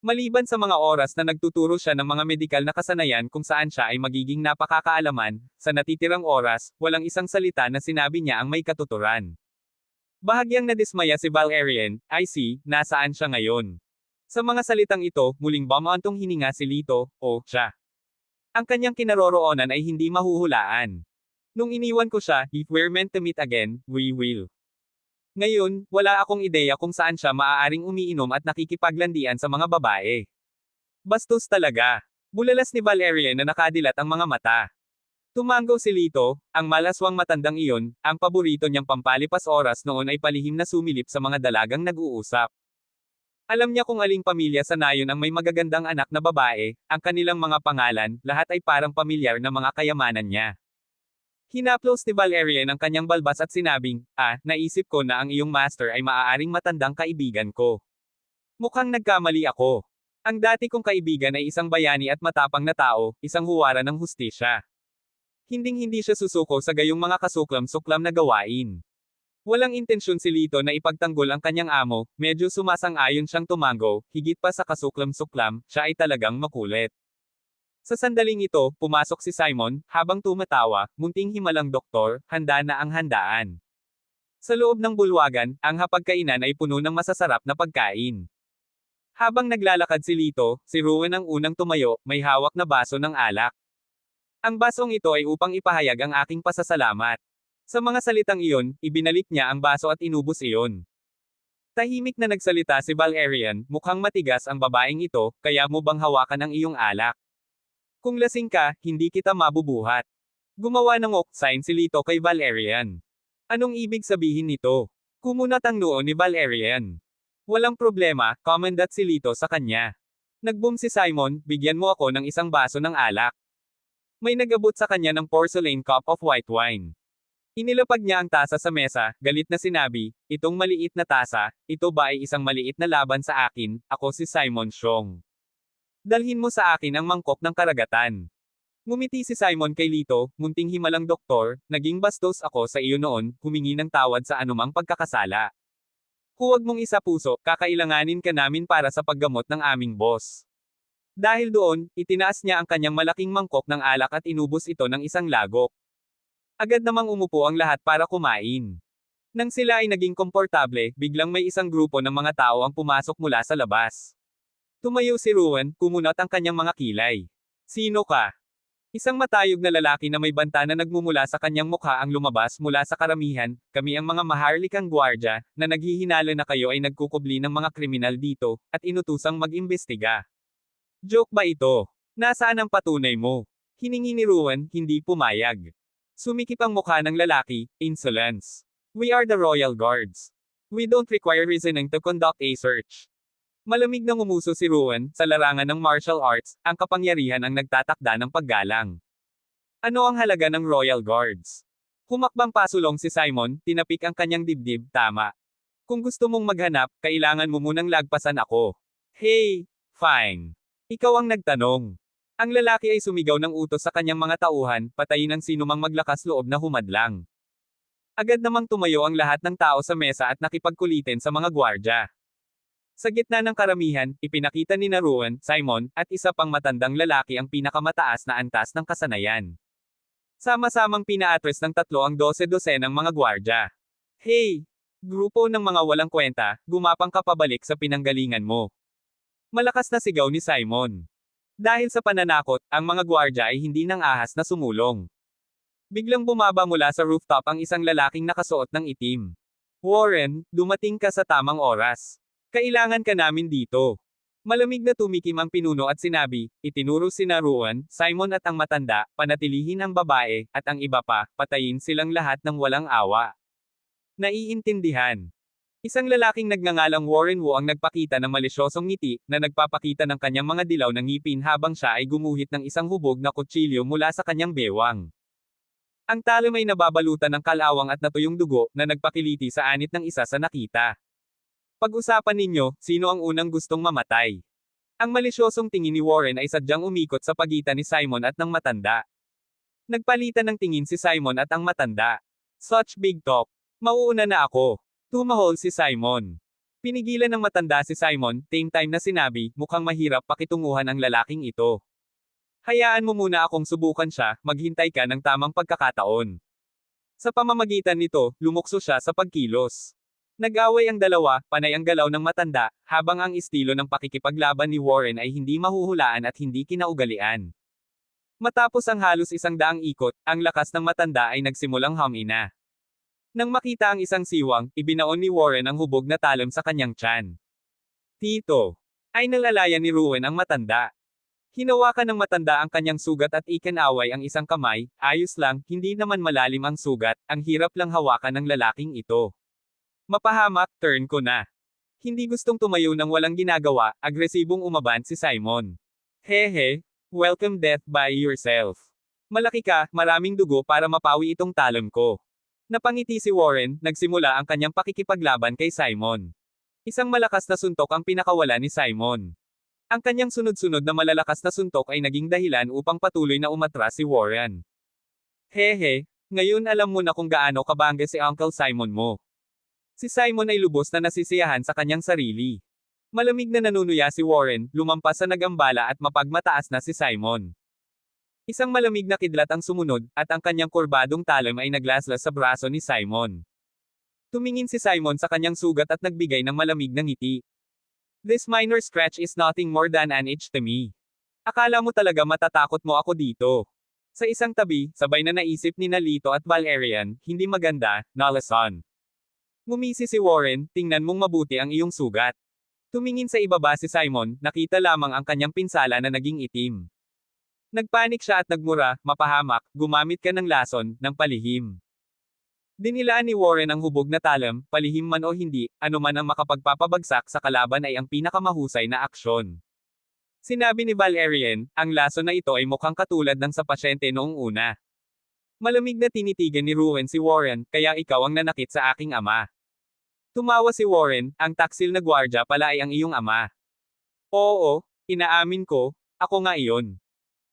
S1: Maliban sa mga oras na nagtuturo siya ng mga medikal na kasanayan kung saan siya ay magiging napakakaalaman, sa natitirang oras, walang isang salita na sinabi niya ang may katuturan. Bahagyang nadismaya si Valerian, I see, nasaan siya ngayon? Sa mga salitang ito, muling bumantong hininga si Lito, o, siya. Ang kanyang kinaroroonan ay hindi mahuhulaan. Nung iniwan ko siya, if we're meant to meet again, we will. Ngayon, wala akong ideya kung saan siya maaaring umiinom at nakikipaglandian sa mga babae. Bastos talaga. Bulalas ni Valerian na nakadilat ang mga mata. Tumanggaw si Lito, ang malaswang matandang iyon, ang paborito niyang pampalipas oras noon ay palihim na sumilip sa mga dalagang nag-uusap. Alam niya kung aling pamilya sa nayon ang may magagandang anak na babae, ang kanilang mga pangalan, lahat ay parang pamilyar na mga kayamanan niya. Hinaplos ni Valerian ang kanyang balbas at sinabing, naisip ko na ang iyong master ay maaaring matandang kaibigan ko. Mukhang nagkamali ako. Ang dati kong kaibigan ay isang bayani at matapang na tao, isang huwara ng hustisya. Hinding-hindi siya susuko sa gayong mga kasuklam-suklam na gawain. Walang intensyon si Lito na ipagtanggol ang kanyang amo, medyo sumasang-ayon siyang tumango, higit pa sa kasuklam-suklam, siya ay talagang makulit. Sa sandaling ito, pumasok si Simon, habang tumatawa, munting himalang doktor, handa na ang handaan. Sa loob ng bulwagan, ang hapagkainan ay puno ng masasarap na pagkain. Habang naglalakad si Lito, si Ruan ang unang tumayo, may hawak na baso ng alak. Ang basong ito ay upang ipahayag ang aking pasasalamat. Sa mga salitang iyon, ibinalik niya ang baso at inubos iyon. Tahimik na nagsalita si Valerian, mukhang matigas ang babaeng ito, kaya mo bang hawakan ang iyong alak? Kung lasing ka, hindi kita mabubuhat. Gumawa ng ok sign si Lito kay Valerian. Anong ibig sabihin nito? Kumunat ang noo ni Valerian. Walang problema, commendat si Lito sa kanya. Nagboom si Simon, bigyan mo ako ng isang baso ng alak. May nagabot sa kanya ng porcelain cup of white wine. Inilapag niya ang tasa sa mesa, galit na sinabi, itong maliit na tasa, ito ba ay isang maliit na laban sa akin, ako si Simon Xiong. Dalhin mo sa akin ang mangkok ng karagatan. Ngumiti si Simon kay Lito, munting himalang doktor, naging bastos ako sa iyo noon, humingi ng tawad sa anumang pagkakasala. Huwag mong isapuso, kakailanganin ka namin para sa paggamot ng aming boss. Dahil doon, itinaas niya ang kanyang malaking mangkok ng alak at inubos ito ng isang lagok. Agad namang umupo ang lahat para kumain. Nang sila ay naging komportable, biglang may isang grupo ng mga tao ang pumasok mula sa labas. Tumayo si Ruan, kumunat ang kanyang mga kilay. Sino ka? Isang matayog na lalaki na may banta na nagmumula sa kanyang mukha ang lumabas mula sa karamihan, kami ang mga maharlikang gwardya, na naghihinala na kayo ay nagkukubli ng mga kriminal dito, at inutusang mag-imbestiga. Joke ba ito? Nasaan ang patunay mo? Hiningi ni Ruan, hindi pumayag. Sumikip ang mukha ng lalaki, insolence. We are the Royal Guards. We don't require reasoning to conduct a search. Malamig na ngumuso si Ruan, sa larangan ng martial arts, ang kapangyarihan ang nagtatakda ng paggalang. Ano ang halaga ng Royal Guards? Humakbang pasulong si Simon, tinapik ang kanyang dibdib, tama. Kung gusto mong maghanap, kailangan mo munang lagpasan ako. Hey, fine. Ikaw ang nagtanong. Ang lalaki ay sumigaw ng utos sa kanyang mga tauhan, patayin ang sinumang maglakas loob na humadlang. Agad namang tumayo ang lahat ng tao sa mesa at nakipagkulitin sa mga gwardya. Sa gitna ng karamihan, ipinakita ni Ruan, Simon, at isa pang matandang lalaki ang pinakamataas na antas ng kasanayan. Sama-samang pinaatres ng tatlo ang 12-12 ng mga gwardya. Hey! Grupo ng mga walang kwenta, gumapang ka pabalik sa pinanggalingan mo. Malakas na sigaw ni Simon. Dahil sa pananakot, ang mga gwardya ay hindi nang ahas na sumulong. Biglang bumaba mula sa rooftop ang isang lalaking nakasuot ng itim. Warren, dumating ka sa tamang oras. Kailangan ka namin dito. Malamig na tumikim ang pinuno at sinabi, itinuro si Ruan, Simon at ang matanda, panatilihin ang babae, at ang iba pa, patayin silang lahat ng walang awa. Naiintindihan. Isang lalaking nagngangalang Warren Wu ang nagpakita ng malisyosong ngiti, na nagpapakita ng kanyang mga dilaw na ngipin habang siya ay gumuhit ng isang hubog na kutsilyo mula sa kanyang bewang. Ang talim ay nababalutan ng kalawang at natuyong dugo, na nagpakiliti sa anit ng isa sa nakita. Pag-usapan ninyo, sino ang unang gustong mamatay? Ang malisyosong tingin ni Warren ay sadyang umikot sa pagitan ni Simon at ng matanda. Nagpalitan ng tingin si Simon at ang matanda. Such big talk. Mauuna na ako. Tumahol si Simon. Pinigilan ng matanda si Simon, same time na sinabi, mukhang mahirap pakitunguhan ang lalaking ito. Hayaan mo muna akong subukan siya, maghintay ka ng tamang pagkakataon. Sa pamamagitan nito, lumukso siya sa pagkilos. Nag-away ang dalawa, panay ang galaw ng matanda, habang ang estilo ng pakikipaglaban ni Warren ay hindi mahuhulaan at hindi kinaugalian. Matapos ang halos 100 ikot, ang lakas ng matanda ay nagsimulang humina. Nang makita ang isang siwang, ibinaon ni Warren ang hubog na talim sa kanyang tiyan. Tito! Ay nalalayan ni Ruan ang matanda. Hinawakan ng matanda ang kanyang sugat at ikinaway ang isang kamay, ayos lang, hindi naman malalim ang sugat, ang hirap lang hawakan ng lalaking ito. Mapahamak, turn ko na. Hindi gustong tumayo ng walang ginagawa, agresibong umaban si Simon. Hehe, welcome death by yourself. Malaki ka, maraming dugo para mapawi itong talon ko. Napangiti si Warren, nagsimula ang kanyang pakikipaglaban kay Simon. Isang malakas na suntok ang pinakawala ni Simon. Ang kanyang sunod-sunod na malalakas na suntok ay naging dahilan upang patuloy na umatras si Warren. Hehe, ngayon alam mo na kung gaano kabangga si Uncle Simon mo. Si Simon ay lubos na nasisiyahan sa kanyang sarili. Malamig na nanunuya si Warren, lumampas sa nagambala at mapagmataas na si Simon. Isang malamig na kidlat ang sumunod, at ang kanyang kurbadong talim ay naglaslas sa braso ni Simon. Tumingin si Simon sa kanyang sugat at nagbigay ng malamig na ngiti. This minor scratch is nothing more than an itch to me. Akala mo talaga matatakot mo ako dito. Sa isang tabi, sabay na naisip ni Lito at Valerian, hindi maganda, Nalason. Ngumisi si Warren, tingnan mong mabuti ang iyong sugat. Tumingin sa ibaba si Simon, nakita lamang ang kanyang pinsala na naging itim. Nagpanik siya at nagmura, mapahamak, gumamit ka ng lason, ng palihim. Dinilaan ni Warren ang hubog na talam, palihim man o hindi, anuman ang makapagpapabagsak sa kalaban ay ang pinakamahusay na aksyon. Sinabi ni Valerian, ang lason na ito ay mukhang katulad ng sa pasyente noong una. Malamig na tinitigan ni Ruwen si Warren, kaya ikaw ang nanakit sa aking ama. Tumawa si Warren, ang taksil na gwardya pala ay ang iyong ama. Oo, inaamin ko, ako nga iyon.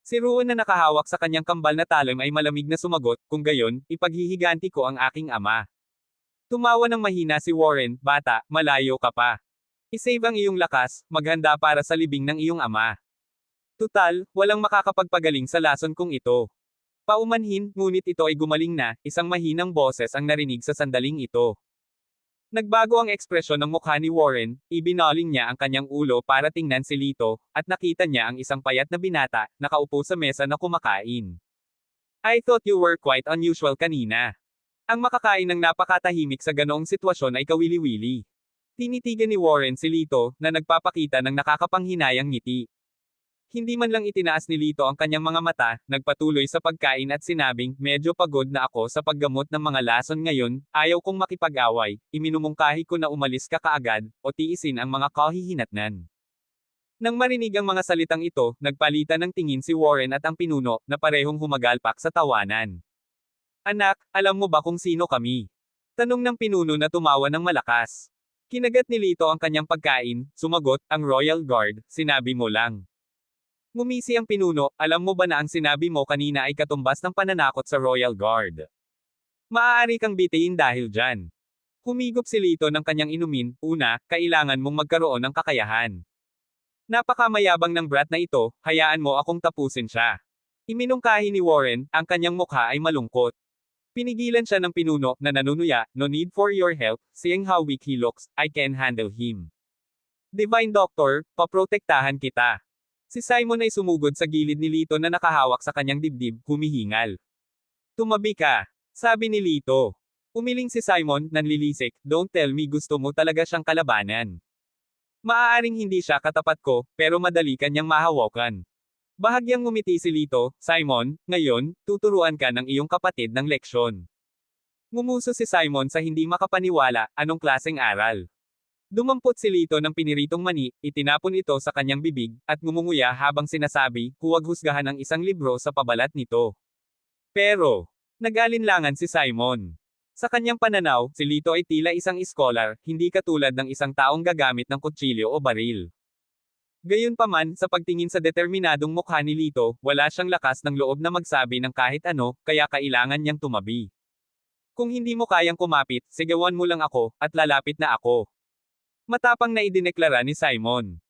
S1: Si Ruwen na nakahawak sa kanyang kambal na talim ay malamig na sumagot, kung gayon, ipaghihiganti ko ang aking ama. Tumawa ng mahina si Warren, bata, malayo ka pa. I-save ang iyong lakas, maghanda para sa libing ng iyong ama. Tutal, walang makakapagpagaling sa lason kung ito. Paumanhin, ngunit ito ay gumaling na, isang mahinang boses ang narinig sa sandaling ito. Nagbago ang ekspresyon ng mukha ni Warren, ibinaling niya ang kanyang ulo para tingnan si Lito, at nakita niya ang isang payat na binata, nakaupo sa mesa na kumakain. I thought you were quite unusual kanina. Ang makakain ng napakatahimik sa ganoong sitwasyon ay kawili-wili. Tinitigan ni Warren si Lito, na nagpapakita ng nakakapanghinayang ngiti. Hindi man lang itinaas ni Lito ang kanyang mga mata, nagpatuloy sa pagkain at sinabing, medyo pagod na ako sa paggamot ng mga lason ngayon, ayaw kong makipag-away, iminumungkahi ko na umalis ka kaagad, o tiisin ang mga kahihinatnan. Nang marinig ang mga salitang ito, nagpalitan ng tingin si Warren at ang pinuno, na parehong humagalpak sa tawanan. Anak, alam mo ba kung sino kami? Tanong ng pinuno na tumawa ng malakas. Kinagat ni Lito ang kanyang pagkain, sumagot, ang Royal Guard, sinabi mo lang. Ngumisi ang pinuno, alam mo ba na ang sinabi mo kanina ay katumbas ng pananakot sa Royal Guard? Maaari kang bitiin dahil dyan. Humigop si Lito ng kanyang inumin, una, kailangan mong magkaroon ng kakayahan. Napakamayabang ng brat na ito, hayaan mo akong tapusin siya. Iminungkahi ni Warren, ang kanyang mukha ay malungkot. Pinigilan siya ng pinuno, na nanunuya, no need for your help, seeing how weak he looks, I can handle him. Divine Doctor, paprotektahan kita. Si Simon ay sumugod sa gilid ni Lito na nakahawak sa kanyang dibdib, humihingal. Tumabi ka, sabi ni Lito. Umiling si Simon, nanlilisik, don't tell me gusto mo talaga siyang kalabanan. Maaaring hindi siya katapat ko, pero madali kanyang mahawakan. Bahagyang ngumiti si Lito, Simon, ngayon, tuturuan ka ng iyong kapatid ng leksyon. Ngumuso si Simon sa hindi makapaniwala, anong klaseng aral. Dumampot si Lito ng piniritong mani, itinapon ito sa kanyang bibig, at ngumunguya habang sinasabi, huwag husgahan ang isang libro sa pabalat nito. Pero, nag-alinlangan si Simon. Sa kanyang pananaw, si Lito ay tila isang iskolar, hindi katulad ng isang taong gagamit ng kutsilyo o baril. Gayunpaman, sa pagtingin sa determinadong mukha ni Lito, wala siyang lakas ng loob na magsabi ng kahit ano, kaya kailangan niyang tumabi. Kung hindi mo kayang kumapit, sigawan mo lang ako, at lalapit na ako. Matapang na idineklara ni Simon.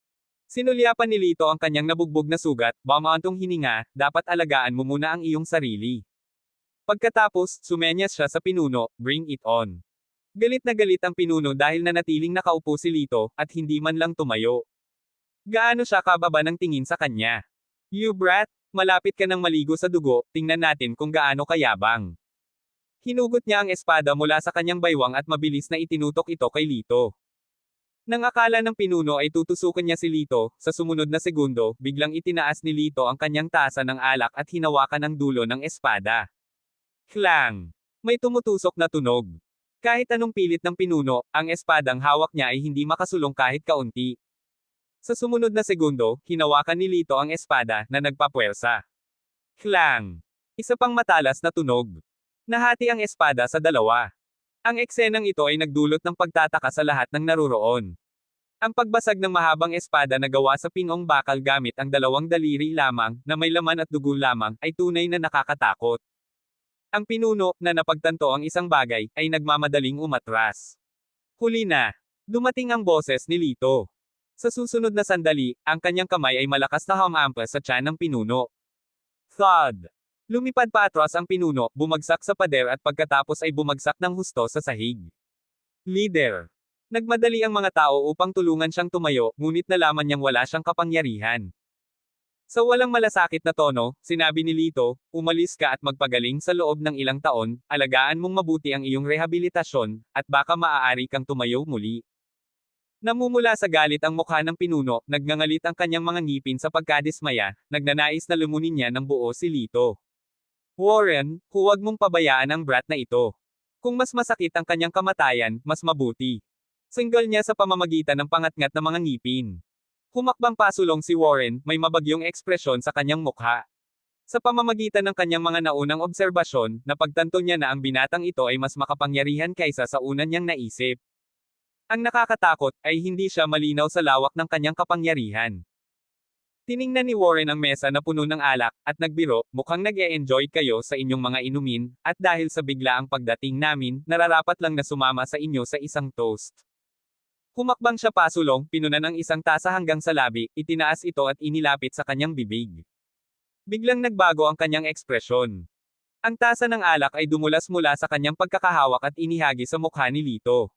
S1: Sinulyapan ni Lito ang kanyang nabugbog na sugat, bamantong hininga, dapat alagaan mo muna ang iyong sarili. Pagkatapos, sumenyas siya sa pinuno, bring it on. Galit na galit ang pinuno dahil nanatiling nakaupo si Lito, at hindi man lang tumayo. Gaano siya kababa ng tingin sa kanya? You brat, malapit ka nang maligo sa dugo, tingnan natin kung gaano kayabang. Hinugot niya ang espada mula sa kanyang baywang at mabilis na itinutok ito kay Lito. Nang akala ng pinuno ay tutusukan niya si Lito, sa sumunod na segundo, biglang itinaas ni Lito ang kanyang tasa ng alak at hinawakan ang dulo ng espada. Klang! May tumutusok na tunog. Kahit anong pilit ng pinuno, ang espadang hawak niya ay hindi makasulong kahit kaunti. Sa sumunod na segundo, hinawakan ni Lito ang espada, na nagpapuwersa. Klang! Isa pang matalas na tunog. Nahati ang espada sa dalawa. Ang eksenang ito ay nagdulot ng pagtataka sa lahat ng naruroon. Ang pagbasag ng mahabang espada na gawa sa pingong bakal gamit ang dalawang daliri lamang, na may laman at dugo lamang, ay tunay na nakakatakot. Ang pinuno, na napagtanto ang isang bagay, ay nagmamadaling umatras. Huli na. Dumating ang boses ni Lito. Sa susunod na sandali, ang kanyang kamay ay malakas na humampas sa tiyan ng pinuno. Thud! Lumipad pa atras ang pinuno, bumagsak sa pader at pagkatapos ay bumagsak ng husto sa sahig. Leader. Nagmadali ang mga tao upang tulungan siyang tumayo, ngunit nalaman niyang wala siyang kapangyarihan. Sa walang malasakit na tono, sinabi ni Lito, umalis ka at magpagaling sa loob ng ilang taon, alagaan mong mabuti ang iyong rehabilitasyon, at baka maaari kang tumayo muli. Namumula sa galit ang mukha ng pinuno, nagngangalit ang kanyang mga ngipin sa pagkadismaya, nagnanais na lumunin niya ng buo si Lito. Warren, huwag mong pabayaan ang brat na ito. Kung mas masakit ang kanyang kamatayan, mas mabuti. Single niya sa pamamagitan ng pangatngat na mga ngipin. Humakbang pasulong si Warren, may mabagyong ekspresyon sa kanyang mukha. Sa pamamagitan ng kanyang mga naunang obserbasyon, napagtanto niya na ang binatang ito ay mas makapangyarihan kaysa sa una niyang naisip. Ang nakakatakot, ay hindi siya malinaw sa lawak ng kanyang kapangyarihan. Tiningnan ni Warren ang mesa na puno ng alak, at nagbiro, mukhang nag-e-enjoy kayo sa inyong mga inumin, at dahil sa biglaang pagdating namin, nararapat lang na sumama sa inyo sa isang toast. Humakbang siya pasulong, pinunan ng isang tasa hanggang sa labi, itinaas ito at inilapit sa kanyang bibig. Biglang nagbago ang kanyang ekspresyon. Ang tasa ng alak ay dumulas mula sa kanyang pagkakahawak at inihagi sa mukha ni Lito.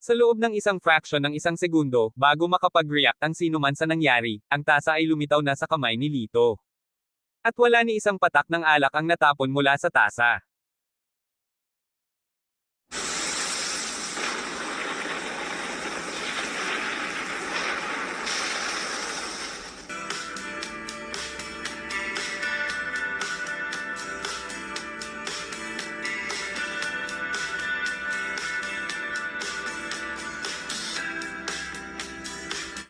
S1: Sa loob ng isang fraction ng isang segundo, bago makapag-react ang sinuman sa nangyari, ang tasa ay lumitaw na sa kamay ni Lito. At wala ni isang patak ng alak ang natapon mula sa tasa.